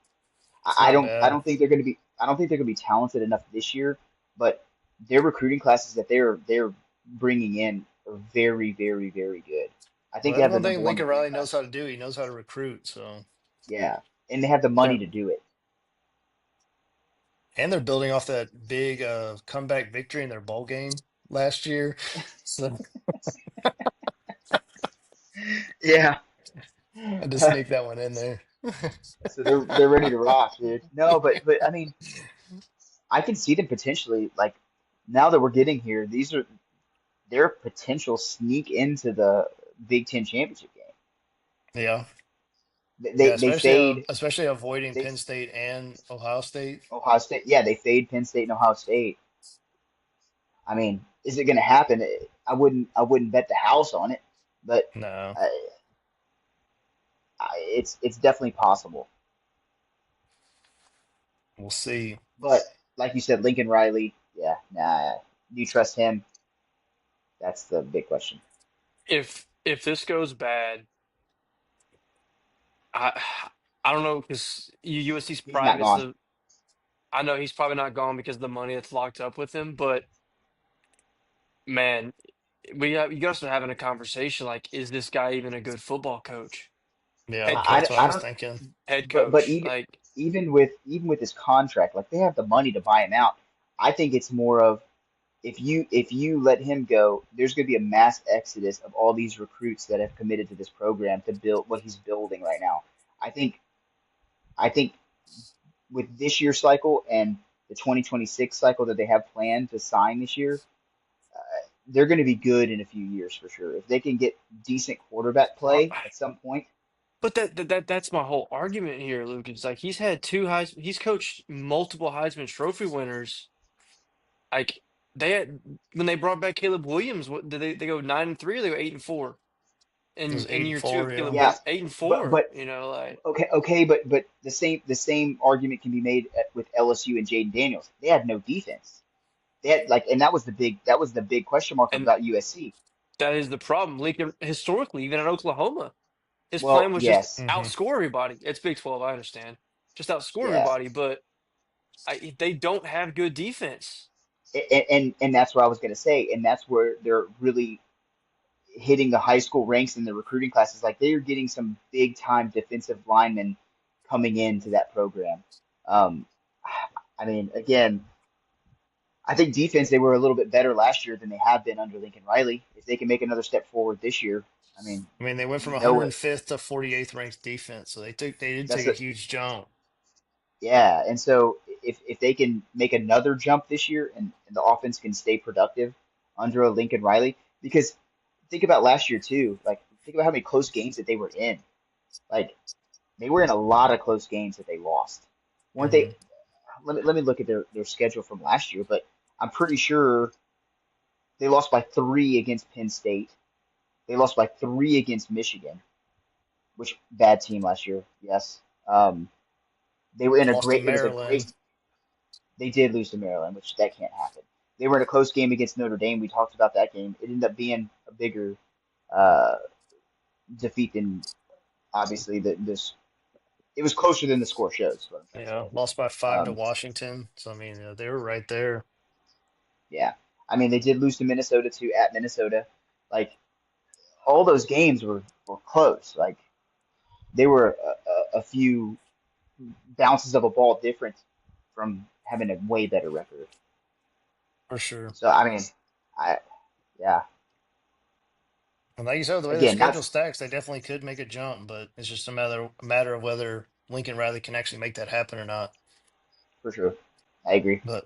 It's I not don't. I bad. don't think they're going to be. I don't think they're going to be talented enough this year. But their recruiting classes that they're bringing in are very, very, very good. I Well, think they that's have the one number thing one Lincoln recruiting Riley knows class. how to do. He knows how to recruit. So, Yeah, and they have the money Yeah. to do it. and they're building off that big comeback victory in their bowl game last year. So Yeah. I had to sneak that one in there. So they're ready to rock, dude. No, but I mean, I can see them potentially like now that we're getting here. These are their potential sneak into the Big Ten championship game. Yeah. They Yeah, they fade especially avoiding they Penn State and Ohio State. Ohio State. Yeah, they fade Penn State and Ohio State. I mean, is it going to happen? I wouldn't bet the house on it, but No, uh, it's definitely possible. we'll see. But like you said, Lincoln Riley, yeah, nah. Do you trust him? That's the big question. If this goes bad, I I don't know because USC's He's not private, gone. so I know he's probably not gone because of the money that's locked up with him. But man, you guys are having a conversation like, is this guy even a good football coach, Yeah, head that's what I I was coach, don't. thinking. head But coach? even Like, even with his contract, like they have the money to buy him out. I think it's more of if you let him go, there's going to be a mass exodus of all these recruits that have committed to this program to build what he's building right now. I think I think with this year's cycle and the 2026 cycle that they have planned to sign this year, they're going to be good in a few years for sure. If they can get decent quarterback uh, play at some point, but that's my whole argument here, Luke. It's like he's coached multiple Heisman Trophy winners. Like they had when they brought back Caleb Williams, what did they go 9-3 or they go 8-4 It was in eight and year two four. of Caleb Yeah, yeah. Williams? Eight and But four, but like okay, but the same argument can be made with LSU and Jaden Daniels. They had no defense. They had like, and that was the big question mark and about USC. that is the problem. Lincoln historically, even at Oklahoma, his Well, plan was just yes, hmm outscore everybody. It's Big 12, I understand. Just outscore yeah, everybody, but they don't have good defense. and that's what I was gonna say, and that's where they're really hitting the high school ranks in the recruiting classes. Like they are getting some big time defensive linemen coming into that program. Um, I mean, again, I think defense they were a little bit better last year than they have been under Lincoln Riley. If they can make another step forward this year, I mean, I mean, they went from we know it. 105th to 48th ranked defense, so they did That's take a a huge jump. Yeah, and so if they can make another jump this year and the offense can stay productive under a Lincoln Riley, because think about last year too. Like think about how many close games that they were in. Like they were in a lot of close games that they lost. Weren't Hmm they? Let me look at their schedule from last year, but I'm pretty sure they lost by three against Penn State. They lost by three against Michigan, which bad team last year. Yes. They were in a Lost to great. It was a Maryland great. They did lose to Maryland, which that can't happen. They were in a close game against Notre Dame. We talked about that game. It ended up being a bigger uh, defeat than obviously this. It was closer than the score shows. Is what I'm trying to Yeah, say. lost by 5 to Um, Washington. So I mean, they were right there yeah, I mean they did lose to Minnesota too at Minnesota. Like all those games were close. Like they were a few bounces of a ball different from having a way better record. for sure. So I mean, I yeah. And like you said, the way their Again, schedule that's stacks, they definitely could make a jump, but it's just a matter of whether Lincoln Riley can actually make that happen or not. for sure. I agree. But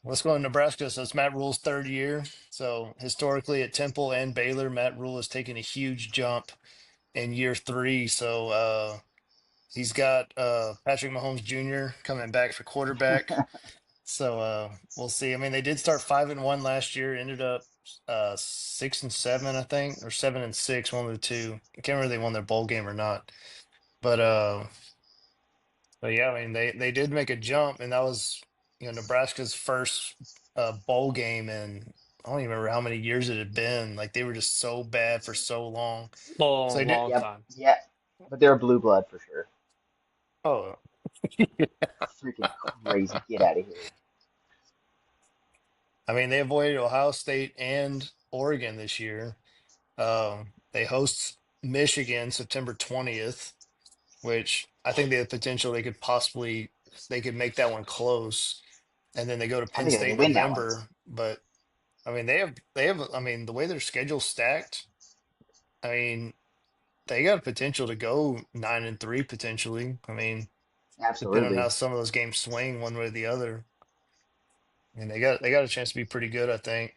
let's go to Nebraska. So it's Matt Rule's third year. So historically at Temple and Baylor, Matt Rule has taken a huge jump in year three. So he's got Patrick Mahomes Jr. coming back for quarterback. So we'll see. I mean, they did start 5-1 last year, ended up 6-7, I think, or 7-6, one of the two. I can't remember if they won their bowl game or not. But yeah, I mean they did make a jump, and that was Nebraska's first bowl game in I don't even remember how many years it had been. Like they were just so bad for so long. So they Long, did. long Yep. time. Yeah. But they're a blue blood for sure. Oh, Freaking crazy. Get out of here. I mean they avoided Ohio State and Oregon this year. They host Michigan September 20th, which I think they have potential they could make that one close. And then they go to I Penn think they State can in win that one. November. But I mean they have I mean the way their schedule's stacked, I mean they got potential to go 9-3 potentially. I mean, depending on how Absolutely. some of those games swing one way or the other. I mean they got a chance to be pretty good, I think.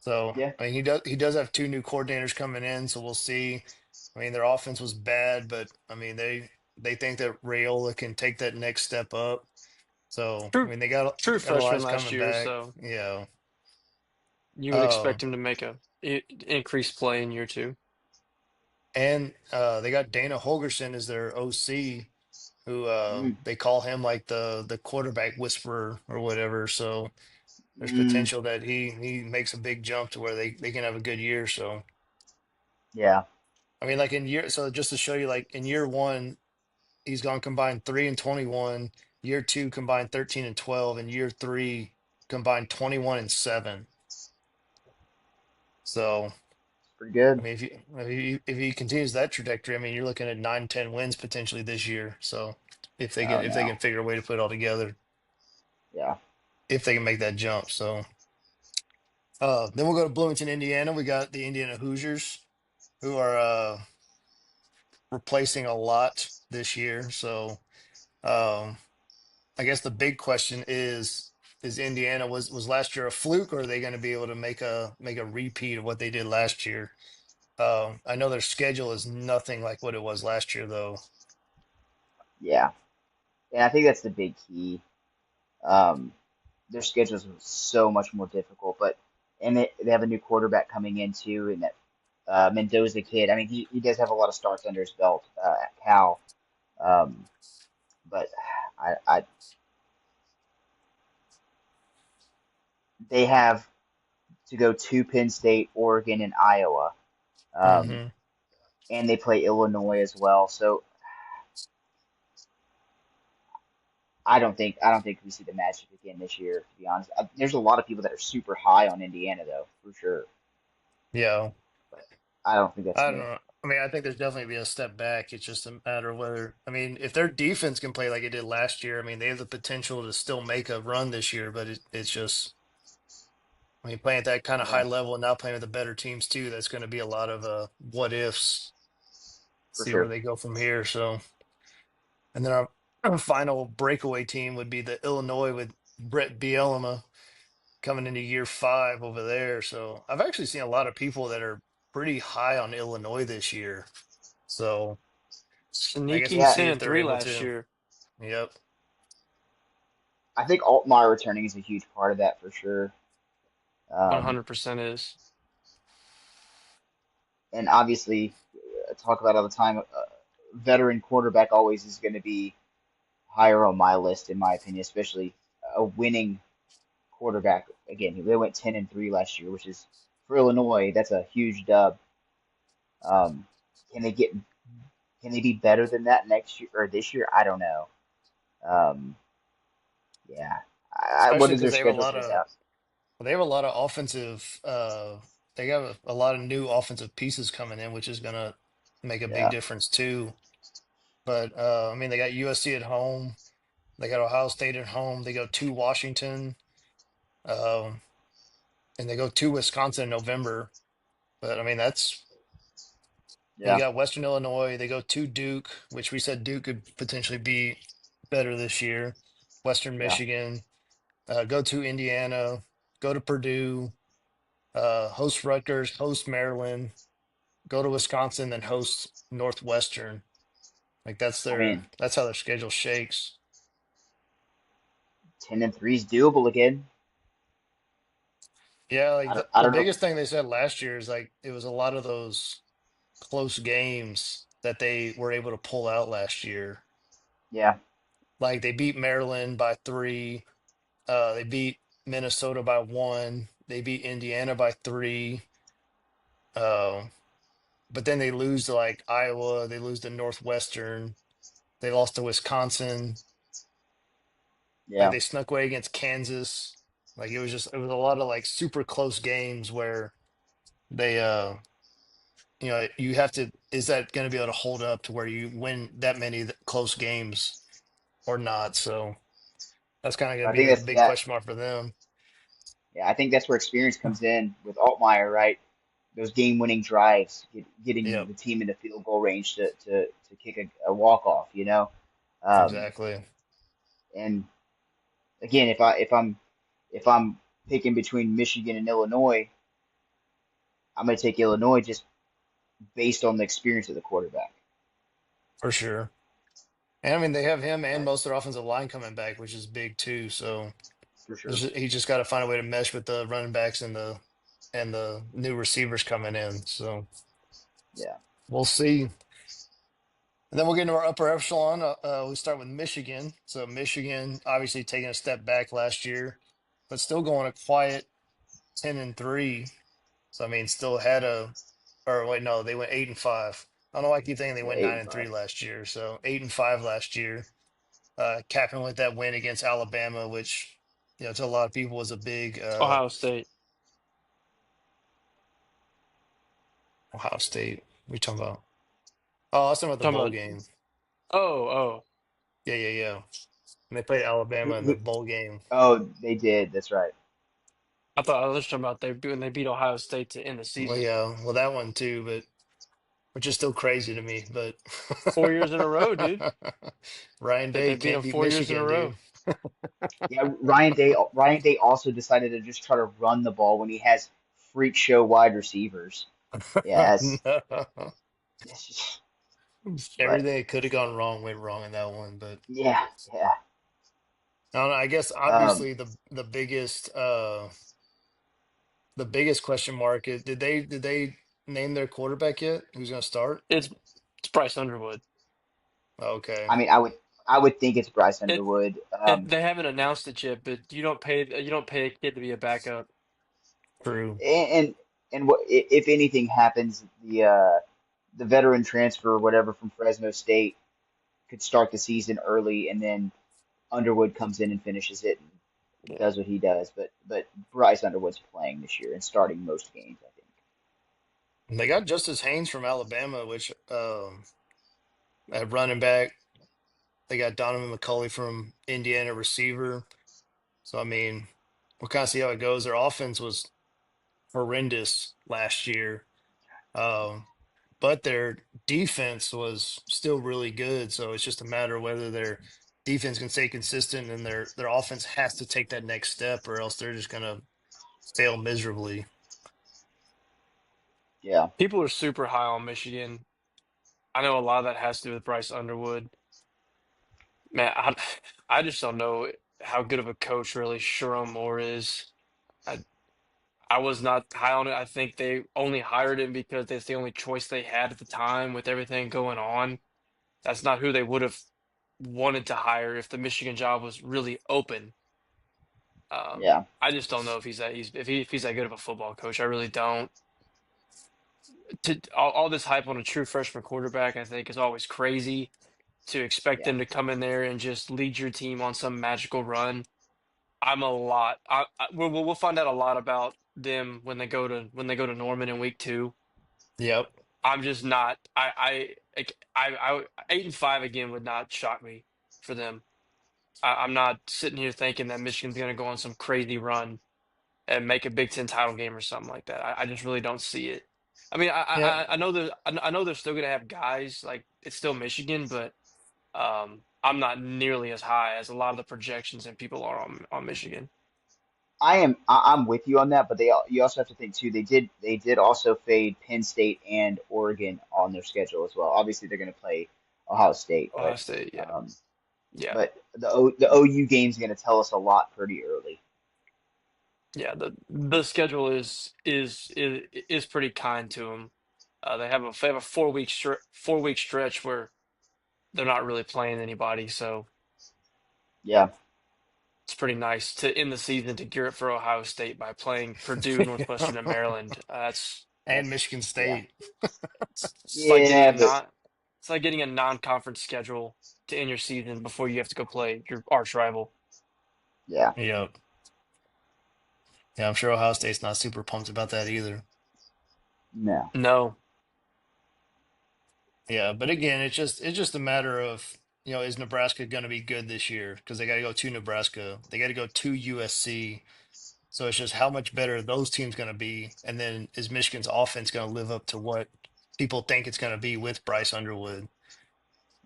So Yeah. I mean he does have two new coordinators coming in, so we'll see. I mean their offense was bad, but I mean they think that Rayola can take that next step up. So I True, mean they got true got freshman Elijah last coming year, back. so Yeah. you would Oh expect him to make a increased play in year two. And they got Dana Holgerson as their OC, who Mm, they call him like the quarterback whisperer or whatever. So there's mm, potential that he makes a big jump to where they can have a good year. So yeah, I mean, like in year, so just to show you, like in year one, he's gone combined 3-21. Year two combined 13-12, and year three combined 21-7. So it's pretty I good. mean, if he continues that trajectory, I mean, you're looking at 9-10 wins potentially this year. So Oh if they no, can figure a way to put it all together, yeah, if they can make that jump. So then we'll go to Bloomington, Indiana. We got the Indiana Hoosiers, who are replacing a lot this year. So um, I guess the big question is Indiana was last year a fluke, or are they going to be able to make a repeat of what they did last year? I know their schedule is nothing like what it was last year, though. yeah, and I think that's the big key. Um, their schedules are so much more difficult, but and they have a new quarterback coming in too, and that Mendoza kid. I mean, he does have a lot of starts under his belt at Cal, um, but I they have to go to Penn State, Oregon, and Iowa, um, Hmm. and they play Illinois as well. So I don't think we see the magic again this year. To be honest, there's a lot of people that are super high on Indiana though, for sure, Yeah, but I don't think that's I don't gonna. know. I mean, I think there's definitely be a step back. It's just a matter of whether, I mean, if their defense can play like it did last year, I mean, they have the potential to still make a run this year, but it's just, I mean, playing at that kind of high Yeah, level and now playing with the better teams too, that's going to be a lot of what ifs. for See where sure. they go from here. So, and then our final breakaway team would be the Illinois with Brett Bielema coming into year five over there. So I've actually seen a lot of people that are pretty high on Illinois this year. So I guess Sneaky we'll Yeah, see ten if and they're three able last to. year. Yep. I think Altmaier returning is a huge part of that for sure. Um, 100% is. and obviously, I talk about all the time. Veteran quarterback always is going to be higher on my list, in my opinion, especially a winning quarterback. Again, they went 10-3 last year, which is for Illinois. That's a huge dub. Um, can they get? Can they be better than that next year or this year? I don't know. Um, yeah. What Especially does because their they have a schedule lot say of out? they have a lot of offensive they have a lot of new offensive pieces coming in, which is gonna make a big Yeah, difference too. But I mean they got USC at home, they got Ohio State at home, they go to Washington, um, and they go to Wisconsin in November. But I mean that's and you yeah, got Western Illinois, they go to Duke, which we said Duke could potentially be better this year. Western yeah. Michigan, go to Indiana, go to Purdue, host Rutgers, host Maryland, go to Wisconsin, then host Northwestern. Like I mean, that's how their schedule shakes. 10-3 is doable again. Yeah, like I the don't know. biggest thing they said last year is like it was a lot of those close games that they were able to pull out last year. Yeah, Like they beat Maryland by 3, they beat Minnesota by 1, they beat Indiana by 3. Uh, but then they lose to like Iowa, they lose to Northwestern, they lost to Wisconsin, like yeah. they snuck away against Kansas. Like it was a lot of like super close games where they you have to, is that going to be able to hold up to where you win that many close games or not? So that's kind of going I to be think the that's big that. question mark for them. Yeah, I think that's where experience comes in with Altmaier, right? Those game-winning drives, getting Yep, the team into field goal range to kick a walk-off, you know. Um, exactly. and again, if I'm picking between Michigan and Illinois, I'm going to take Illinois just based on the experience of the quarterback, For sure. And I mean, they have him and but most of their offensive line coming back, which is big too. So for sure. he just got to find a way to mesh with the running backs and the and the new receivers coming in. So Yeah. we'll see. And then we'll get into our upper echelon. We start with Michigan. So Michigan obviously taking a step back last year, but still going a quiet 10-3. So I mean, still had a, or wait, no, they went 8-5. I don't know why I keep thinking they Yeah. went Eight nine and and three five. last year. So 8-5 last year, capping with that win against Alabama, which to a lot of people was a big Ohio State. Ohio State. We talking about? Oh, I was talking about the Talking bowl about game. oh. Yeah, yeah, yeah. And they played Alabama in the Who, bowl game. oh, they did. That's right. I thought I was talking about when they beat Ohio State to end the Well, season. yeah, well that one too, but which is still crazy to me. But 4 years in a row, dude. Ryan They Day beat can't them beat 4 years in a Michigan, dude. row. Yeah, Ryan Day also decided to just try to run the ball when he has freak show wide receivers. Yeah, No. it's just, but Everything that could have gone wrong went wrong in that one. But yeah, yeah. I don't know. I guess Um, obviously the biggest question mark is did they name their quarterback yet? Who's gonna start? It's it's Bryce Underwood. Okay, I mean, I would think it's Bryce It Underwood. they haven't announced it yet, but you don't pay a kid to be a backup. true. And if anything happens, the veteran transfer or whatever from Fresno State could start the season early, and then Underwood comes in and finishes it and Yeah. does what he does. But Bryce Underwood's playing this year and starting most games, I think. They got Justice Haynes from Alabama, which at running back. They got Donovan McCulley from Indiana receiver. So I mean, we'll kind of see how it goes. Their offense was horrendous last year, um, but their defense was still really good. So it's just a matter of whether their defense can stay consistent and their offense has to take that next step, or else they're just gonna fail miserably. Yeah, People are super high on Michigan. I know a lot of that has to do with Bryce Underwood. Man, I just don't know how good of a coach really Sherm Moore is. I I was not high on it. I think they only hired him because that's the only choice they had at the time with everything going on. That's not who they would have wanted to hire if the Michigan job was really open. yeah, I just don't know if he's that good of a football coach. I really don't. All this hype on a true freshman quarterback, I think, is always crazy. To expect yeah, them to come in there and just lead your team on some magical run. I'm a lot. We'll find out a lot about them when they go to Norman in week 2. Yep. I'm just not. I 8-5 again would not shock me for them. I'm not sitting here thinking that Michigan's going to go on some crazy run and make a Big Ten title game or something like that. I just really don't see it. I mean, Yeah. I know they're still going to have guys like it's still Michigan, but I'm not nearly as high as a lot of the projections and people are on Michigan. I'm with you on that. But you also have to think too. They did also fade Penn State and Oregon on their schedule as well. Obviously, they're going to play Ohio State, Ohio State, yeah, um, yeah, but the OU game's going to tell us a lot pretty early. yeah. The schedule is pretty kind to them. They have a 4-week stretch where they're not really playing anybody, so Yeah, it's pretty nice to end the season to gear up for Ohio State by playing Purdue, Northwestern, and Maryland. And Michigan yeah, State. It's like getting yeah. a But non it's like getting a non-conference schedule to end your season before you have to go play your arch rival. yeah, Yep. Yeah, I'm sure Ohio State's not super pumped about that either. no, No, Yeah, but again, it's just a matter of, is Nebraska going to be good this year? Because they got to go to Nebraska, they got to go to USC. So it's just how much better those teams going to be, and then is Michigan's offense going to live up to what people think it's going to be with Bryce Underwood?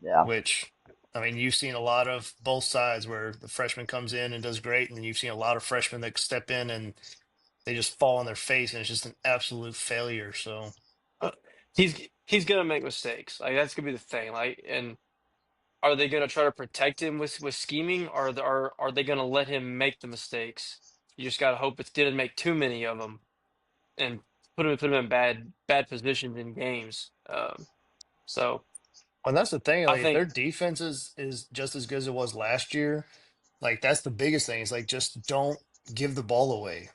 yeah, Which, I mean, you've seen a lot of both sides where the freshman comes in and does great, and then you've seen a lot of freshmen that step in and they just fall on their face, and it's just an absolute failure. So uh, he's gonna make mistakes. Like that's gonna be the thing. Like, and are they gonna try to protect him with scheming, or are they gonna let him make the mistakes? You just gotta hope it didn't make too many of them. and put him in bad positions in games. So And that's the thing, I like if think their defense is just as good as it was last year, like that's the biggest thing. Is like just don't give the ball away.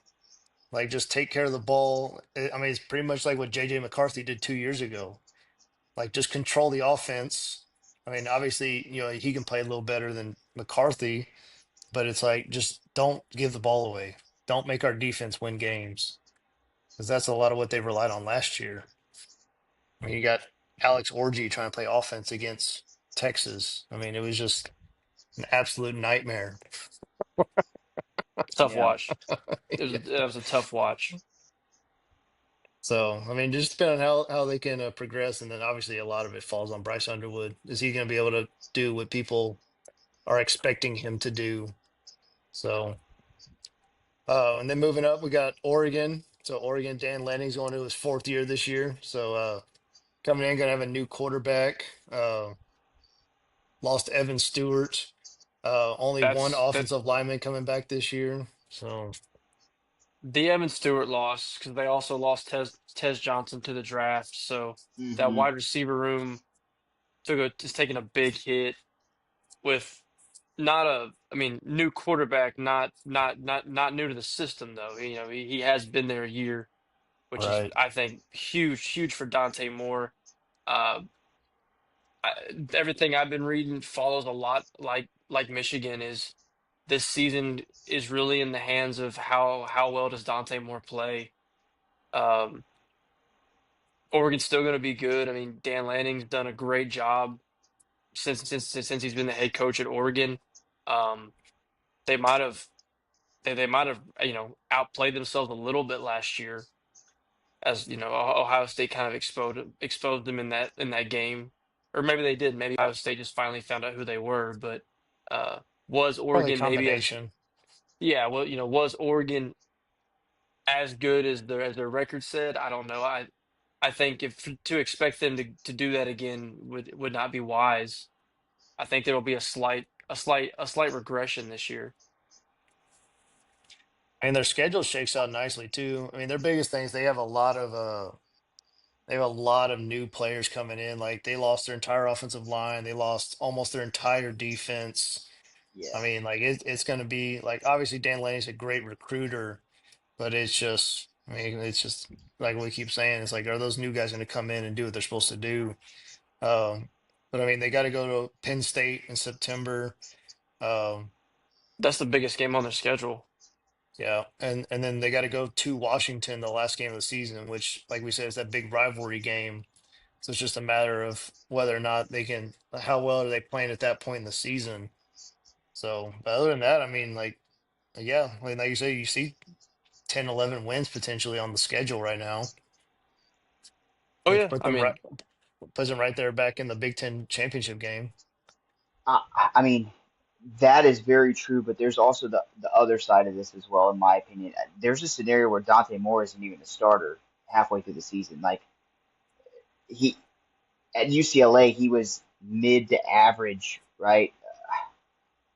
Like just take care of the ball. I mean, it's pretty much like what JJ McCarthy did 2 years ago. Like just control the offense. I mean, obviously, he can play a little better than McCarthy, but it's like just don't give the ball away. Don't make our defense win games because that's a lot of what they relied on last year. I mean, you got Alex Orgy trying to play offense against Texas. I mean, it was just an absolute nightmare. tough Yeah. watch. Yeah. It was a tough watch. So, I mean, just depending on how they can progress, and then obviously a lot of it falls on Bryce Underwood. Is he going to be able to do what people are expecting him to do? So, and then moving up, we got Oregon. So Oregon, Dan Lanning's going to his fourth year this year. So coming in, going to have a new quarterback. Lost Evan Stewart. Only one That offensive lineman coming back this year. So the Evan Stewart loss because they also lost Tez Johnson to the draft. So that Hmm. wide receiver room is taking a big hit with not a I mean new quarterback, not new to the system though. He has been there a year, which is right. I think huge for Dante Moore. Uh, I, Everything I've been reading follows a lot like Michigan is this season is really in the hands of how well does Dante Moore play. Um, Oregon's still going to be good. I mean, Dan Lanning's done a great job since he's been the head coach at Oregon. Um, they might have they might have outplayed themselves a little bit last year, as Ohio State kind of exposed them in that game, or maybe they did. Maybe Ohio State just finally found out who they were. But uh, was Probably a Oregon maybe as combination. yeah? Well, was Oregon as good as their record said? I don't know. I think if to expect them to do that again would not be wise. I think there will be a slight regression this year. And their schedule shakes out nicely too. I mean, their biggest thing is they have a lot of new players coming in. Like they lost their entire offensive line. They lost almost their entire defense. I Yeah. mean, like it's going to be like obviously Dan Laney's a great recruiter, but it's just I mean it's just like we keep saying. It's like are those new guys going to come in and do what they're supposed to do? Um, but I mean they got to go to Penn State in September. Um, That's the biggest game on their schedule. yeah, and then they got to go to Washington the last game of the season, which like we said is that big rivalry game. So it's just a matter of whether or not they can, how well are they playing at that point in the season. So, but other than that, I mean, yeah, like you say, you see 10, 11 wins potentially on the schedule right now, Oh which yeah, I mean, puts them right there back in the Big Ten championship game. I mean, that is very true, but there's also the other side of this as well, in my opinion. There's a scenario where Dante Moore isn't even a starter halfway through the season. Like he at UCLA, he was mid to average, right?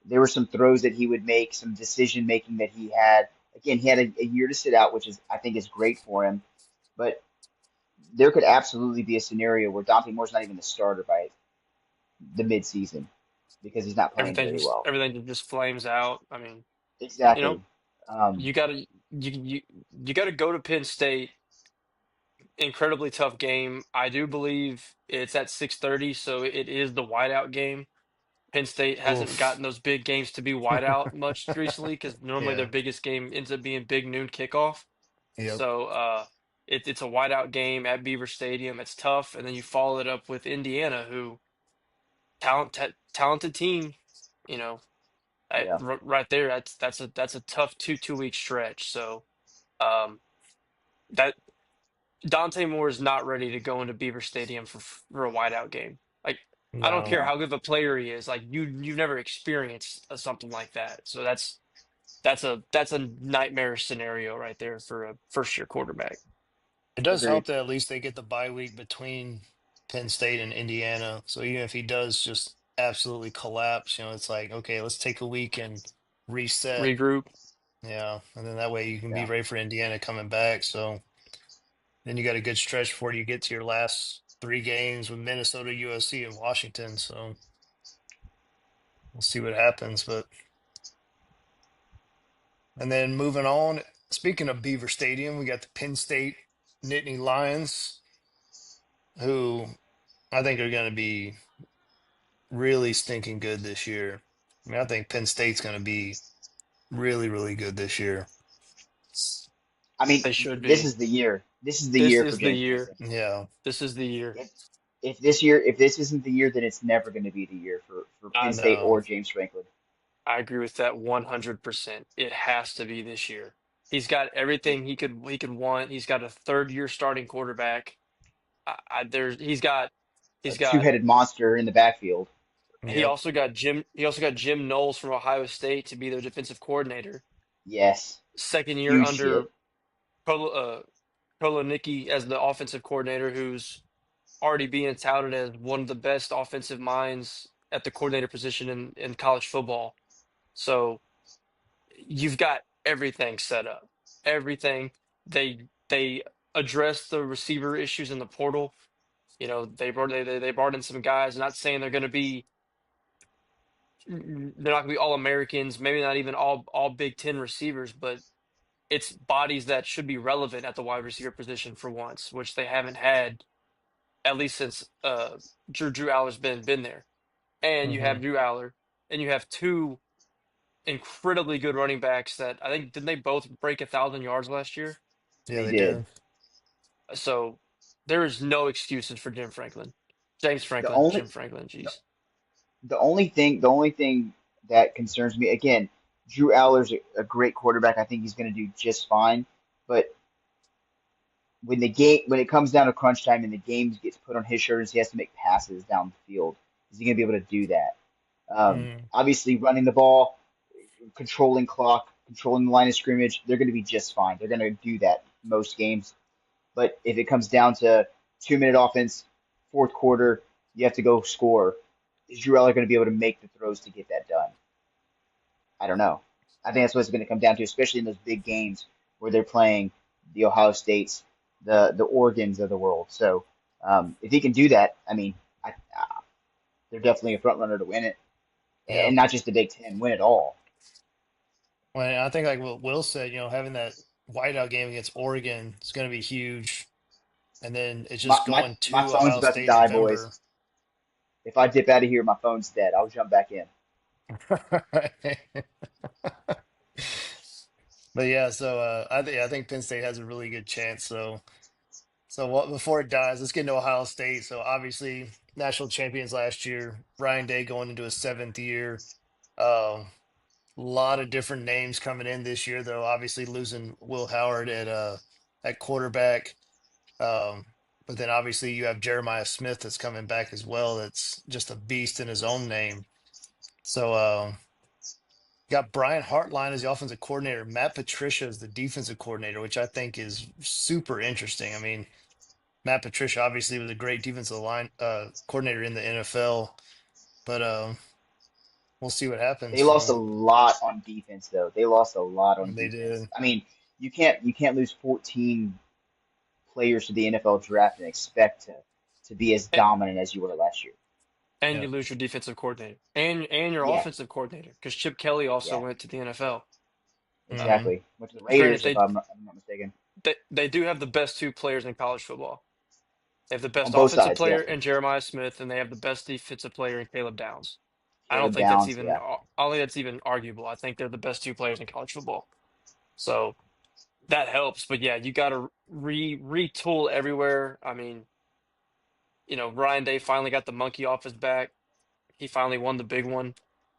There were some throws that he would make, some decision making that he had. Again, he had a year to sit out, which is I think is great for him. But there could absolutely be a scenario where Dante Moore's not even the starter by the midseason because he's not playing very well. everything just flames out. I mean, you know, Exactly. you gotta you gotta go to Penn State. Incredibly tough game. I do believe it's at 6:30, so it is the whiteout game. Penn State hasn't Oof. gotten those big games to be whiteout much recently because normally their Yeah. biggest game ends up being big noon kickoff. Yep. So it's a whiteout game at Beaver Stadium. It's tough, and then you follow it up with Indiana, who talented team. You know, Yeah. right there. That's a tough two week stretch. So um, that Dante Moore is not ready to go into Beaver Stadium for a whiteout game. Like I don't No. care No. how good of a player he is. Like you've never experienced something like that. So that's a nightmare scenario right there for a first year quarterback. It does Agreed. help that at least they get the bye week between Penn State and Indiana. So even if he does just absolutely collapse, it's like, okay, let's take a week and reset. Regroup. Yeah. And then that way you can be Yeah. ready for Indiana coming back. So, Then you got a good stretch before you get to your last three games with Minnesota, USC, and Washington. So we'll see what happens. But and then moving on, speaking of Beaver Stadium, we got the Penn State Nittany Lions, who I think are going to be really stinking good this year. I mean, I think Penn State's going to be really, really good this year. I mean, They should this be. is the year. This is the This year for is the James year. Franklin. Yeah, This is the year. If this isn't the year, then it's never going to be the year for I Penn State no, or James Franklin. I agree with that 100%. It has to be this year. He's got everything he could want. He's got a third year starting quarterback. There's A he's got two-headed monster in the backfield. yep, he also got Jim Knowles from Ohio State to be their defensive coordinator. Yes, Second year huge under shit. Kolonicki as the offensive coordinator, who's already being touted as one of the best offensive minds at the coordinator position in college football. So you've got everything set up. Everything. They addressed the receiver issues in the portal. You know, they brought in some guys. Not saying they're not gonna be all Americans, maybe not even all Big Ten receivers, but it's bodies that should be relevant at the wide receiver position for once, which they haven't had at least since Drew Aller's been there. And you hmm, have Drew Aller, and you have two incredibly good running backs that I think didn't they both break 1,000 yards last year? yeah, They they did. did. So there is no excuses for Jim Franklin, James The Franklin, only Jim Franklin. the, Jeez. the only thing that concerns me again, Drew Aller's a great quarterback. I think he's going to do just fine. But when it comes down to crunch time and the game gets put on his shoulders, he has to make passes down the field. Is he going to be able to do that? Mm, Obviously, running the ball, controlling clock, controlling the line of scrimmage, they're going to be just fine. They're going to do that most games. But if it comes down to 2 minute offense, fourth quarter, you have to go score. Is Drew Eller going to be able to make the throws to get that done? I don't know. I think that's what it's going to come down to, especially in those big games where they're playing the Ohio States, the Oregons of the world. So if he can do that, I mean, they're definitely a front runner to win it, yeah. and not just the Big Ten, win it all. Well, I think like what Will said, having that whiteout game against Oregon is going to be huge. And then it's My just my going my to phone's Ohio about to State in die, boys. November. If I dip out of here, my phone's dead. I'll jump back in. But yeah, so I think Penn State has a really good chance. So what before it dies, let's get into Ohio State. So obviously national champions last year. Ryan Day going into his seventh year. A lot of different names coming in this year, though. Obviously losing Will Howard at quarterback. Um, but then obviously you have Jeremiah Smith that's coming back as well. That's just a beast in his own name. So got Brian Hartline as the offensive coordinator. Matt Patricia is the defensive coordinator, which I think is super interesting. I mean, Matt Patricia obviously was a great defensive line coordinator in the NFL, but we'll see what happens. They lost a lot on defense, though. They lost a lot on They defense. did. I mean, you can't lose 14 players to the NFL draft and expect to be as And, dominant as you were last year. and Yeah. you lose your defensive coordinator and your Yeah, offensive coordinator because Chip Kelly also yeah, went to the NFL. Hmm. Um, exactly. Went to the Granted, Raiders, if I'm not mistaken. they do have the best two players in college football. They have the On best both offensive sides, player yes. in Jeremiah Smith, and they have the best defensive player in Caleb Downs. Caleb Downs, yeah. I don't think that's even arguable. I think they're the best two players in college football. So that helps. But yeah, you got to retool everywhere. I mean, Ryan Day finally got the monkey off his back. He finally won the big one.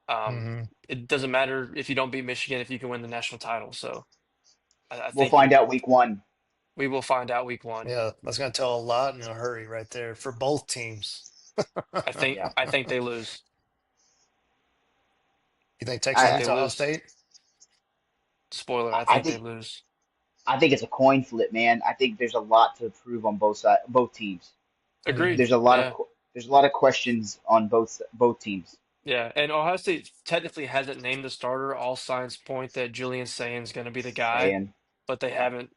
Um, Hmm. it doesn't matter if you don't beat Michigan if you can win the national title. So I We'll think find out week one. we will find out week one. Yeah, that's going to tell a lot in a hurry right there for both teams. Yeah. I think they lose. You think I Texas think I they beats Ohio lose. State? Spoiler, I I think they think lose. I think it's a coin flip, man. I think there's a lot to prove on both teams. Hmm. Agreed. There's a lot of Yeah. there's a lot of questions on both teams. Yeah. And Ohio State technically hasn't named the starter. All signs point that Julian Saint's going to be the guy, Saying, but yeah,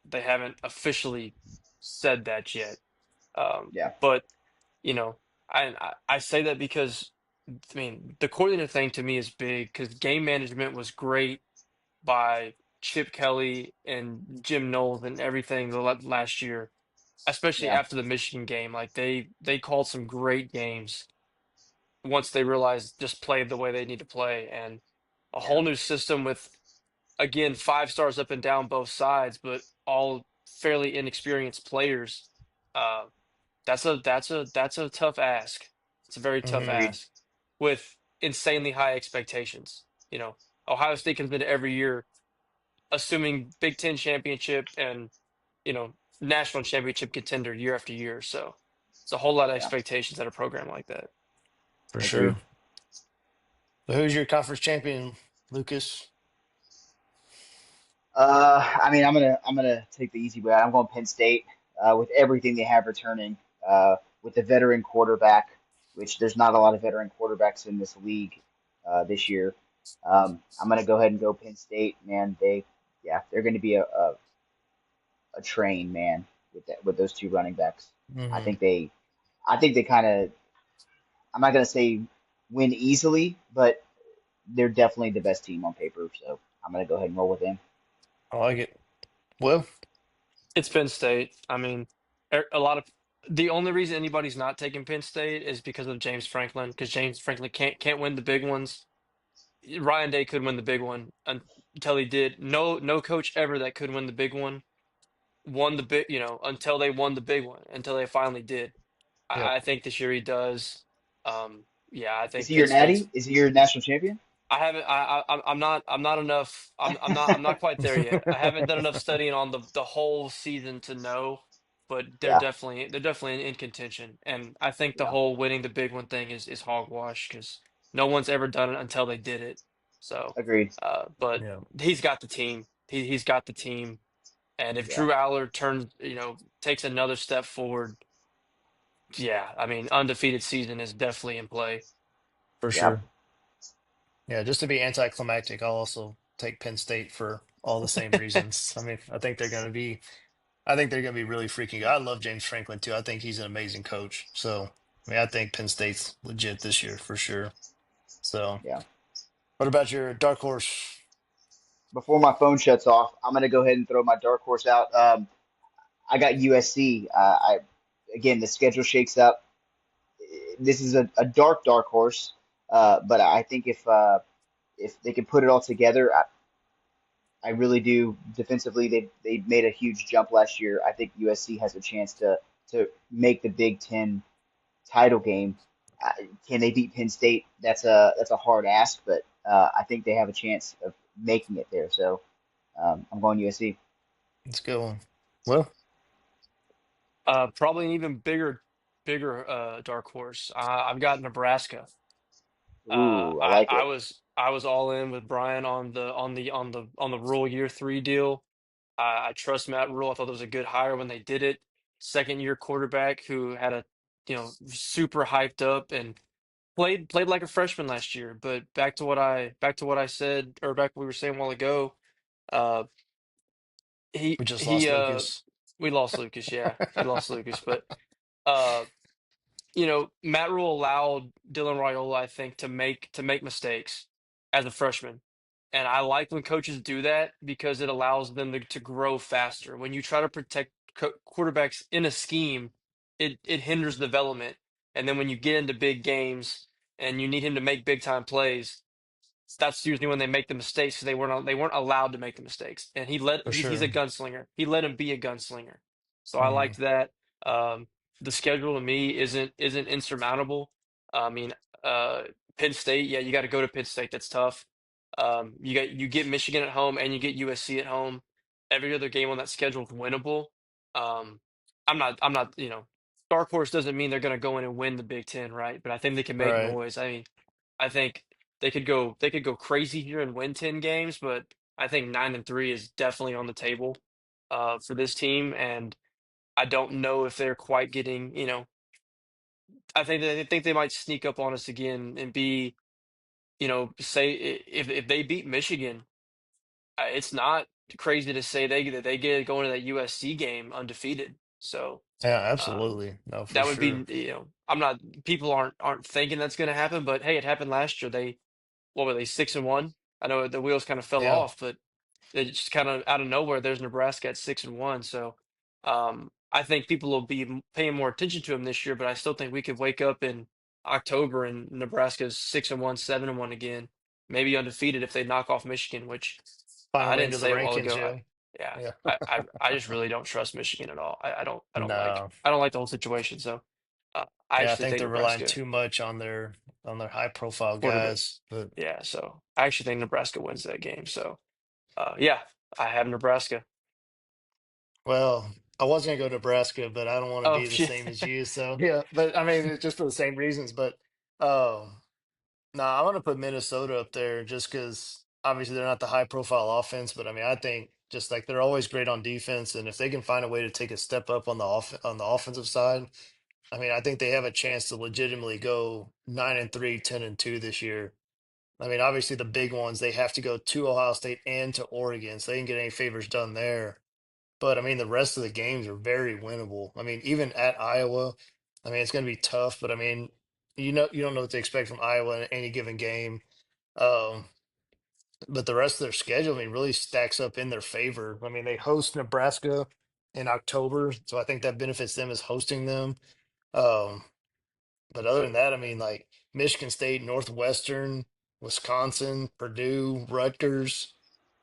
they haven't officially. said that yet. Yeah, But you know, I say that because I mean the coordinator thing to me is big because game management was great by Chip Kelly and Jim Knowles and everything last year, especially yeah, after the Michigan game. Like they called some great games once they realized just played the way they need to play and a yeah, whole new system with again 5 stars up and down both sides, but all fairly inexperienced players. Uh, that's a tough ask. It's a very tough Hmm. agreed. ask with insanely high expectations. You know, Ohio State comes into every year assuming Big Ten championship and national championship contender year after year. So it's a whole lot of Yeah, expectations at a program like that. For agreed. sure. So who's your conference champion, Lucas? I mean, I'm gonna take the easy way. I'm going Penn State with everything they have returning, with the veteran quarterback, which there's not a lot of veteran quarterbacks in this league this year. I'm gonna go ahead and go Penn State, man. Yeah, they're going to be a train, man, with those two running backs. I Hmm. think they, I think they kind of. I'm not gonna say win easily, but they're definitely the best team on paper. So I'm gonna go ahead and roll with them. I like it. Well, It's Penn State. I mean, a lot of the only reason anybody's not taking Penn State is because of James Franklin, because James Franklin can't win the big ones. Ryan Day could win the big one until he did. No coach ever that could win the big one won the big, until they won the big one, until they finally did. yep. I think this year he does. Yeah, I Is think he your Penn State's natty? Is he your national champion? I haven't. I'm not enough. I'm not quite there yet. I haven't done enough studying on the whole season to know, but Yeah, they're definitely in contention. And I think the yeah, whole winning the big one thing is hogwash because no one's ever done it until they did it. So, agreed. but Yeah, he's got the team. He's got the team. And if Yeah, Drew Aller turns, takes another step forward, yeah, I mean, undefeated season is definitely in play. for yeah, sure. Yeah, just to be anticlimactic, I'll also take Penn State for all the same reasons. I mean, I think they're gonna be really freaking good. I love James Franklin too. I think he's an amazing coach. So, I mean, I think Penn State's legit this year for sure. So, yeah. what about your dark horse? Before my phone shuts off, I'm gonna go ahead and throw my dark horse out. I got USC. Again, the schedule shakes up. This is a dark horse, but I think if they can put it all together, I really do. Defensively, they made a huge jump last year. I think USC has a chance to make the Big Ten title game. Uh, can they beat Penn State? That's a hard ask, but I think they have a chance of making it there. So I'm going USC. Let's go. Well, Probably an even bigger dark horse. I've got Nebraska. Ooh, I like it. I was all in with Brian on the Rule Year 3 deal. I trust Matt Rule. I thought it was a good hire when they did it. Second year quarterback who had a super hyped up and played like a freshman last year. But back to what I said or back what we were saying a while ago. Uh, he we just he lost Lucas. we lost Lucas. Yeah, we lost Lucas, but. Uh, Matt Rule allowed Dylan Raiola, I think, to make mistakes as a freshman, and I like when coaches do that because it allows them to grow faster. When you try to protect quarterbacks in a scheme, it hinders development, and then when you get into big games and you need him to make big time plays, that's usually when they make the mistakes because they weren't allowed to make the mistakes. And For he's a sure. gunslinger. He let him be a gunslinger. So I Hmm. liked that. Um, the schedule to me isn't insurmountable. I mean, uh, Penn State, yeah, you got to go to Penn State. That's tough. You get Michigan at home and you get USC at home. Every other game on that schedule is winnable. Um, I'm not dark horse doesn't mean they're going to go in and win the Big Ten, right? But I think they can make Right. noise. I mean, I think they could go crazy here and win 10 games, but I think 9-3 is definitely on the table for this team. And I don't know if they're quite getting, I think they might sneak up on us again and be, say if they beat Michigan, it's not crazy to say that they get going to that USC game undefeated. So Yeah, um, absolutely. No, for that would sure. be, I'm not, people aren't thinking that's going to happen, but hey, it happened last year. What were they, 6-1? I know the wheels kind of fell Yeah. off, but it just kind of out of nowhere, there's Nebraska at 6-1. So I think people will be paying more attention to him this year, but I still think we could wake up in October and Nebraska's 6-1, 7-1 again, maybe undefeated if they knock off Michigan, which Find a I way didn't into the say a while rankings, ago. yeah. Yeah, Yeah. I just really don't trust Michigan at all. No. I don't like the whole situation. So I Yeah, I actually think think they're relying Nebraska too much on their high profile quarterback. guys. But Yeah, so I actually think Nebraska wins that game. So yeah, I have Nebraska. well, I was gonna go Nebraska, but I don't want to Oh be the shit. same as you. So yeah, but I mean it's just for the same reasons. But no, I want to put Minnesota up there just because obviously they're not the high profile offense, but I mean I think just like they're always great on defense, and if they can find a way to take a step up on the offensive side, I mean I think they have a chance to legitimately go 9-3, 10-2 this year. I mean, obviously the big ones, they have to go to Ohio State and to Oregon, so they didn't get any favors done there. But I mean, the rest of the games are very winnable. I mean, even at Iowa, I mean, it's going to be tough, but I mean, you don't know what to expect from Iowa in any given game. Um, but the rest of their schedule, I mean, really stacks up in their favor. I mean, they host Nebraska in October, so I think that benefits them as hosting them. Um, but other than that, I mean, like Michigan State, Northwestern, Wisconsin, Purdue, Rutgers.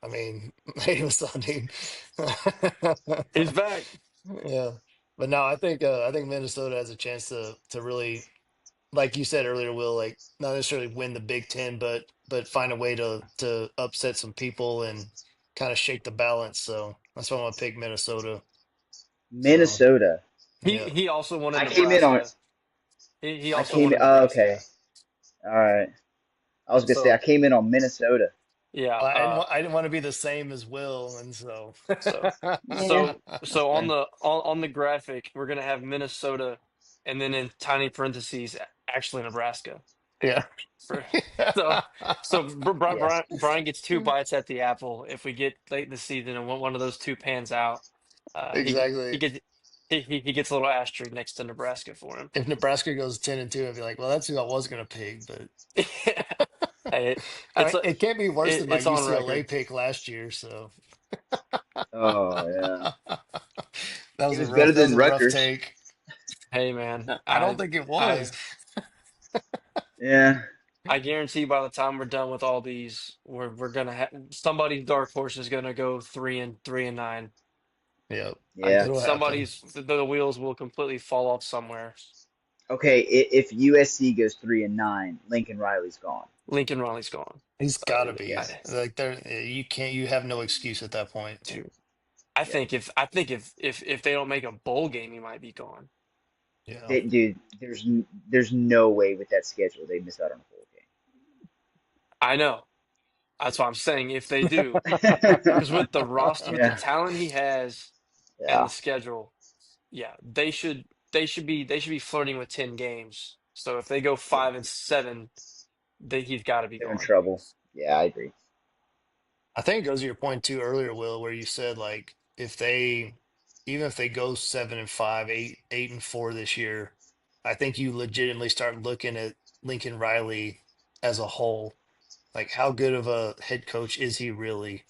I mean, hey, I mean, He's back. yeah. But no, I think Minnesota has a chance to really, like you said earlier, Will, like not necessarily win the Big Ten, but find a way to upset some people and kind of shake the balance. So that's why I'm gonna pick Minnesota. So Minnesota. yeah, He also wanted I came in on. Nebraska. He I also came. wanted Oh, Nebraska. okay. All right. I was gonna say I So came in on Minnesota. yeah. I didn't want to be the same as Will, and so So Yeah, that's on fair. on the graphic, we're gonna have Minnesota, and then in tiny parentheses, actually Nebraska. yeah. For so Yes. Brian gets two bites at the apple. If we get late in the season and one of those two pans out, he Exactly. gets he gets a little asterisk next to Nebraska for him. If Nebraska goes 10-2, I'd be like, well, that's who I was going to pick. But Hey, I mean, it can't be worse than my it's on UCLA record. pick last year. So Oh yeah. He was better that was than a rough Rutgers. take. Hey man, I don't think it was. Yeah. I guarantee by the time we're done with all these, we're gonna have somebody's dark horse is gonna go 3-9. Yep, Yeah. it'll happen. The wheels will completely fall off somewhere. Okay. If USC goes 3-9, Lincoln Riley's gone. Lincoln Riley's gone. He's got to Yeah. be like there. You have no excuse at that point. Dude, Yeah. I think if they don't make a bowl game, he might be gone. Yeah. Dude, there's no way with that schedule they miss out on a bowl I know. That's what I'm saying. If they do, game. because with the roster, with the Yeah. talent he has and the Yeah. schedule, yeah, they should be flirting with 10 games. So if they go Yeah. 5-7, he's got to be They're in gone. trouble. Yeah, I agree. I think it goes to your point too earlier, Will, where you said like if they even if they go 7-5, 8-4 this year, I think you legitimately start looking at Lincoln Riley as a whole. Like how good of a head coach is he really?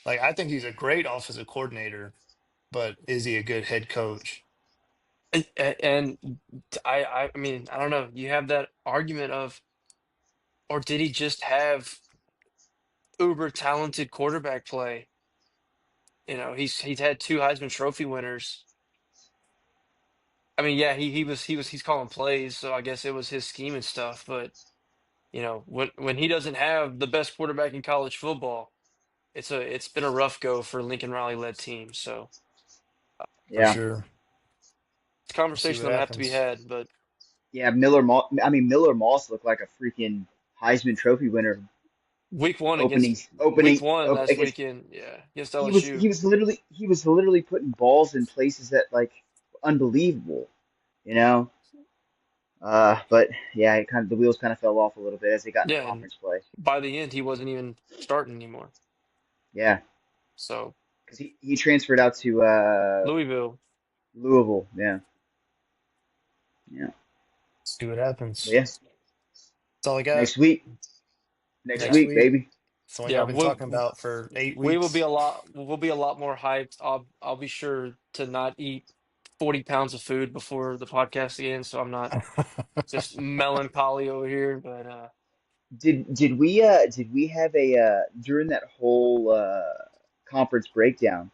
Like I think he's a great offensive coordinator, but is he a good head coach? And I mean, I don't know. You have that argument of, or did he just have uber talented quarterback play? He's had two Heisman Trophy winners. I mean, yeah, he's calling plays, so I guess it was his scheme and stuff. But when he doesn't have the best quarterback in college football, it's been a rough go for Lincoln Riley led teams. So For Yeah. sure. it's a We'll see conversation what that have to be happens. had. But Yeah, Miller Moss. I mean, Miller Moss looked like a freaking Heisman Trophy winner week one against week one last against. weekend, yeah, against He was LSU. he was literally putting balls in places that like unbelievable, you know. But yeah, it kind of the wheels kind of fell off a little bit as they got into Yeah, and conference play. by the end, he wasn't even starting anymore. Yeah, So because he transferred out to Louisville, Louisville. Yeah, yeah, See what but happens. yeah. That's all I got Next week, next next Yeah, week, week. baby. It's the one yeah. y'all been talking about for eight We will be weeks. a lot. We'll be a lot more hyped. I'll be sure to not eat 40 pounds of food before the podcast again, so I'm not just melancholy over here. But Did we have a during that whole conference breakdown?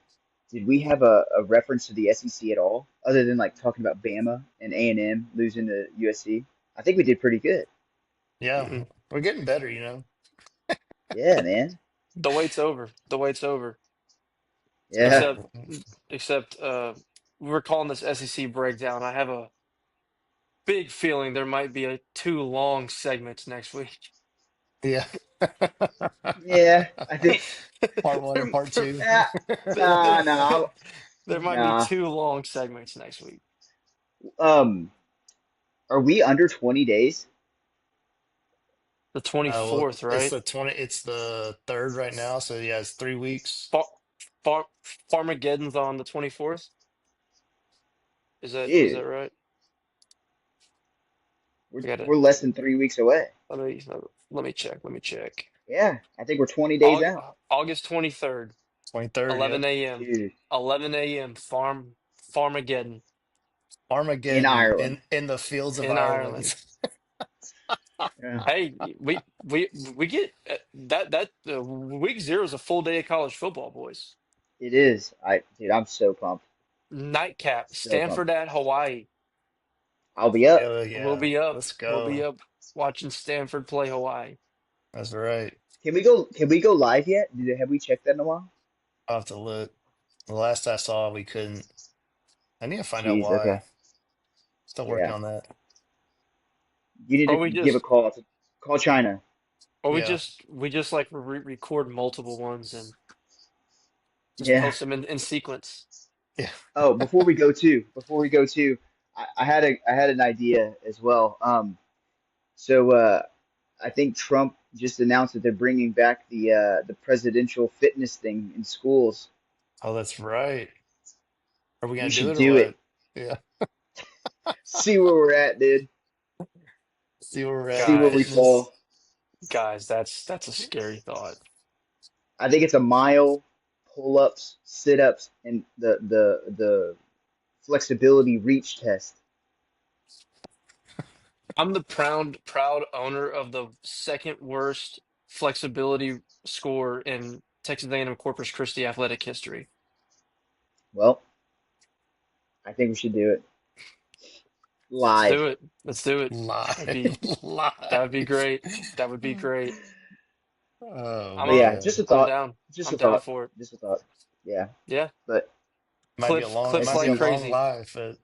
Did we have a reference to the SEC at all, other than like talking about Bama and A&M losing to USC? I think we did pretty good. Yeah, mm-mm. we're getting better, you know. Yeah, man. The wait's over. The wait's over. Yeah, Except, except, we're calling this SEC breakdown. I have a big feeling there might be a two long segments next week. Yeah. yeah. I think. Part one or There, part two. Nah, there, nah, there, nah, there might be nah. two long segments next week. Um, are we under 20 days? The Well, 24th, right? it's the third right now, so yeah, it's 3 weeks. Far, Far, Farmageddon's on the 24th. Is that Dude, right? we're I gotta we're less than 3 weeks away. let me check. Let me check. Yeah, I think we're 20 days out. August 23rd, 23rd, yep. 11 a.m. Dude, 11 a.m. Farmageddon in Armageddon Ireland. in the fields of in Ireland. Ireland. Yeah, Hey, we get week zero is a full day of college football, boys. it is. Dude, I'm so pumped. Nightcap, So pumped. Stanford at Hawaii. I'll be up. Hell We'll yeah. be up. Let's We'll be go. up watching Stanford play Hawaii. That's right. Can we go live yet? Have we checked that in a while? I'll have to look. The last I saw, we couldn't. I need to find out Jeez, okay. why. Still working Yeah. on that. You need Or to we give a just call to call China. or we Yeah. just we just like record multiple ones and just Yeah. post them in sequence. Yeah. Oh, before we go to, I had an idea as well. So I think Trump just announced that they're bringing back the presidential fitness thing in schools. Oh, that's right. Are we We gonna do should it or do it. what? Yeah. See where we're at, dude. See where we're at See in where we Guys, fall. fitness. guys, that's a scary thought. I think it's a mile, pull-ups, sit-ups, and the flexibility reach test. I'm the proud owner of the second worst flexibility score in Texas A&M Corpus Christi athletic history. Well, I think we should do it Let's live. do it. Let's do it. That'd Live. be that would be Live. great. That would be great. Oh I'm But yeah, up. just a man. I'm thought. down. Just I'm a down thought. for it. Just a thought. Yeah. Yeah. But Clips Might be a like SEC, long crazy. live, but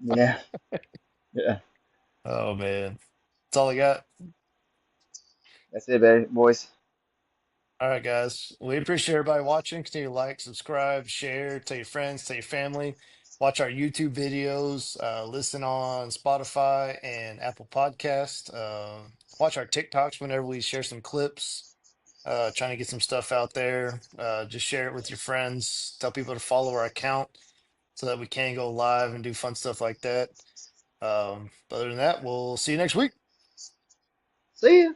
yeah, yeah. oh man. That's all I got. That's it, baby, boys. All right, guys. We appreciate everybody watching. Continue to like, subscribe, share, tell your friends, tell your family. Watch our YouTube videos. Listen on Spotify and Apple Podcast. Watch our TikToks whenever we share some clips. Trying to get some stuff out there. Just share it with your friends. Tell people to follow our account so that we can go live and do fun stuff like that. Other than that, we'll see you next week. See ya.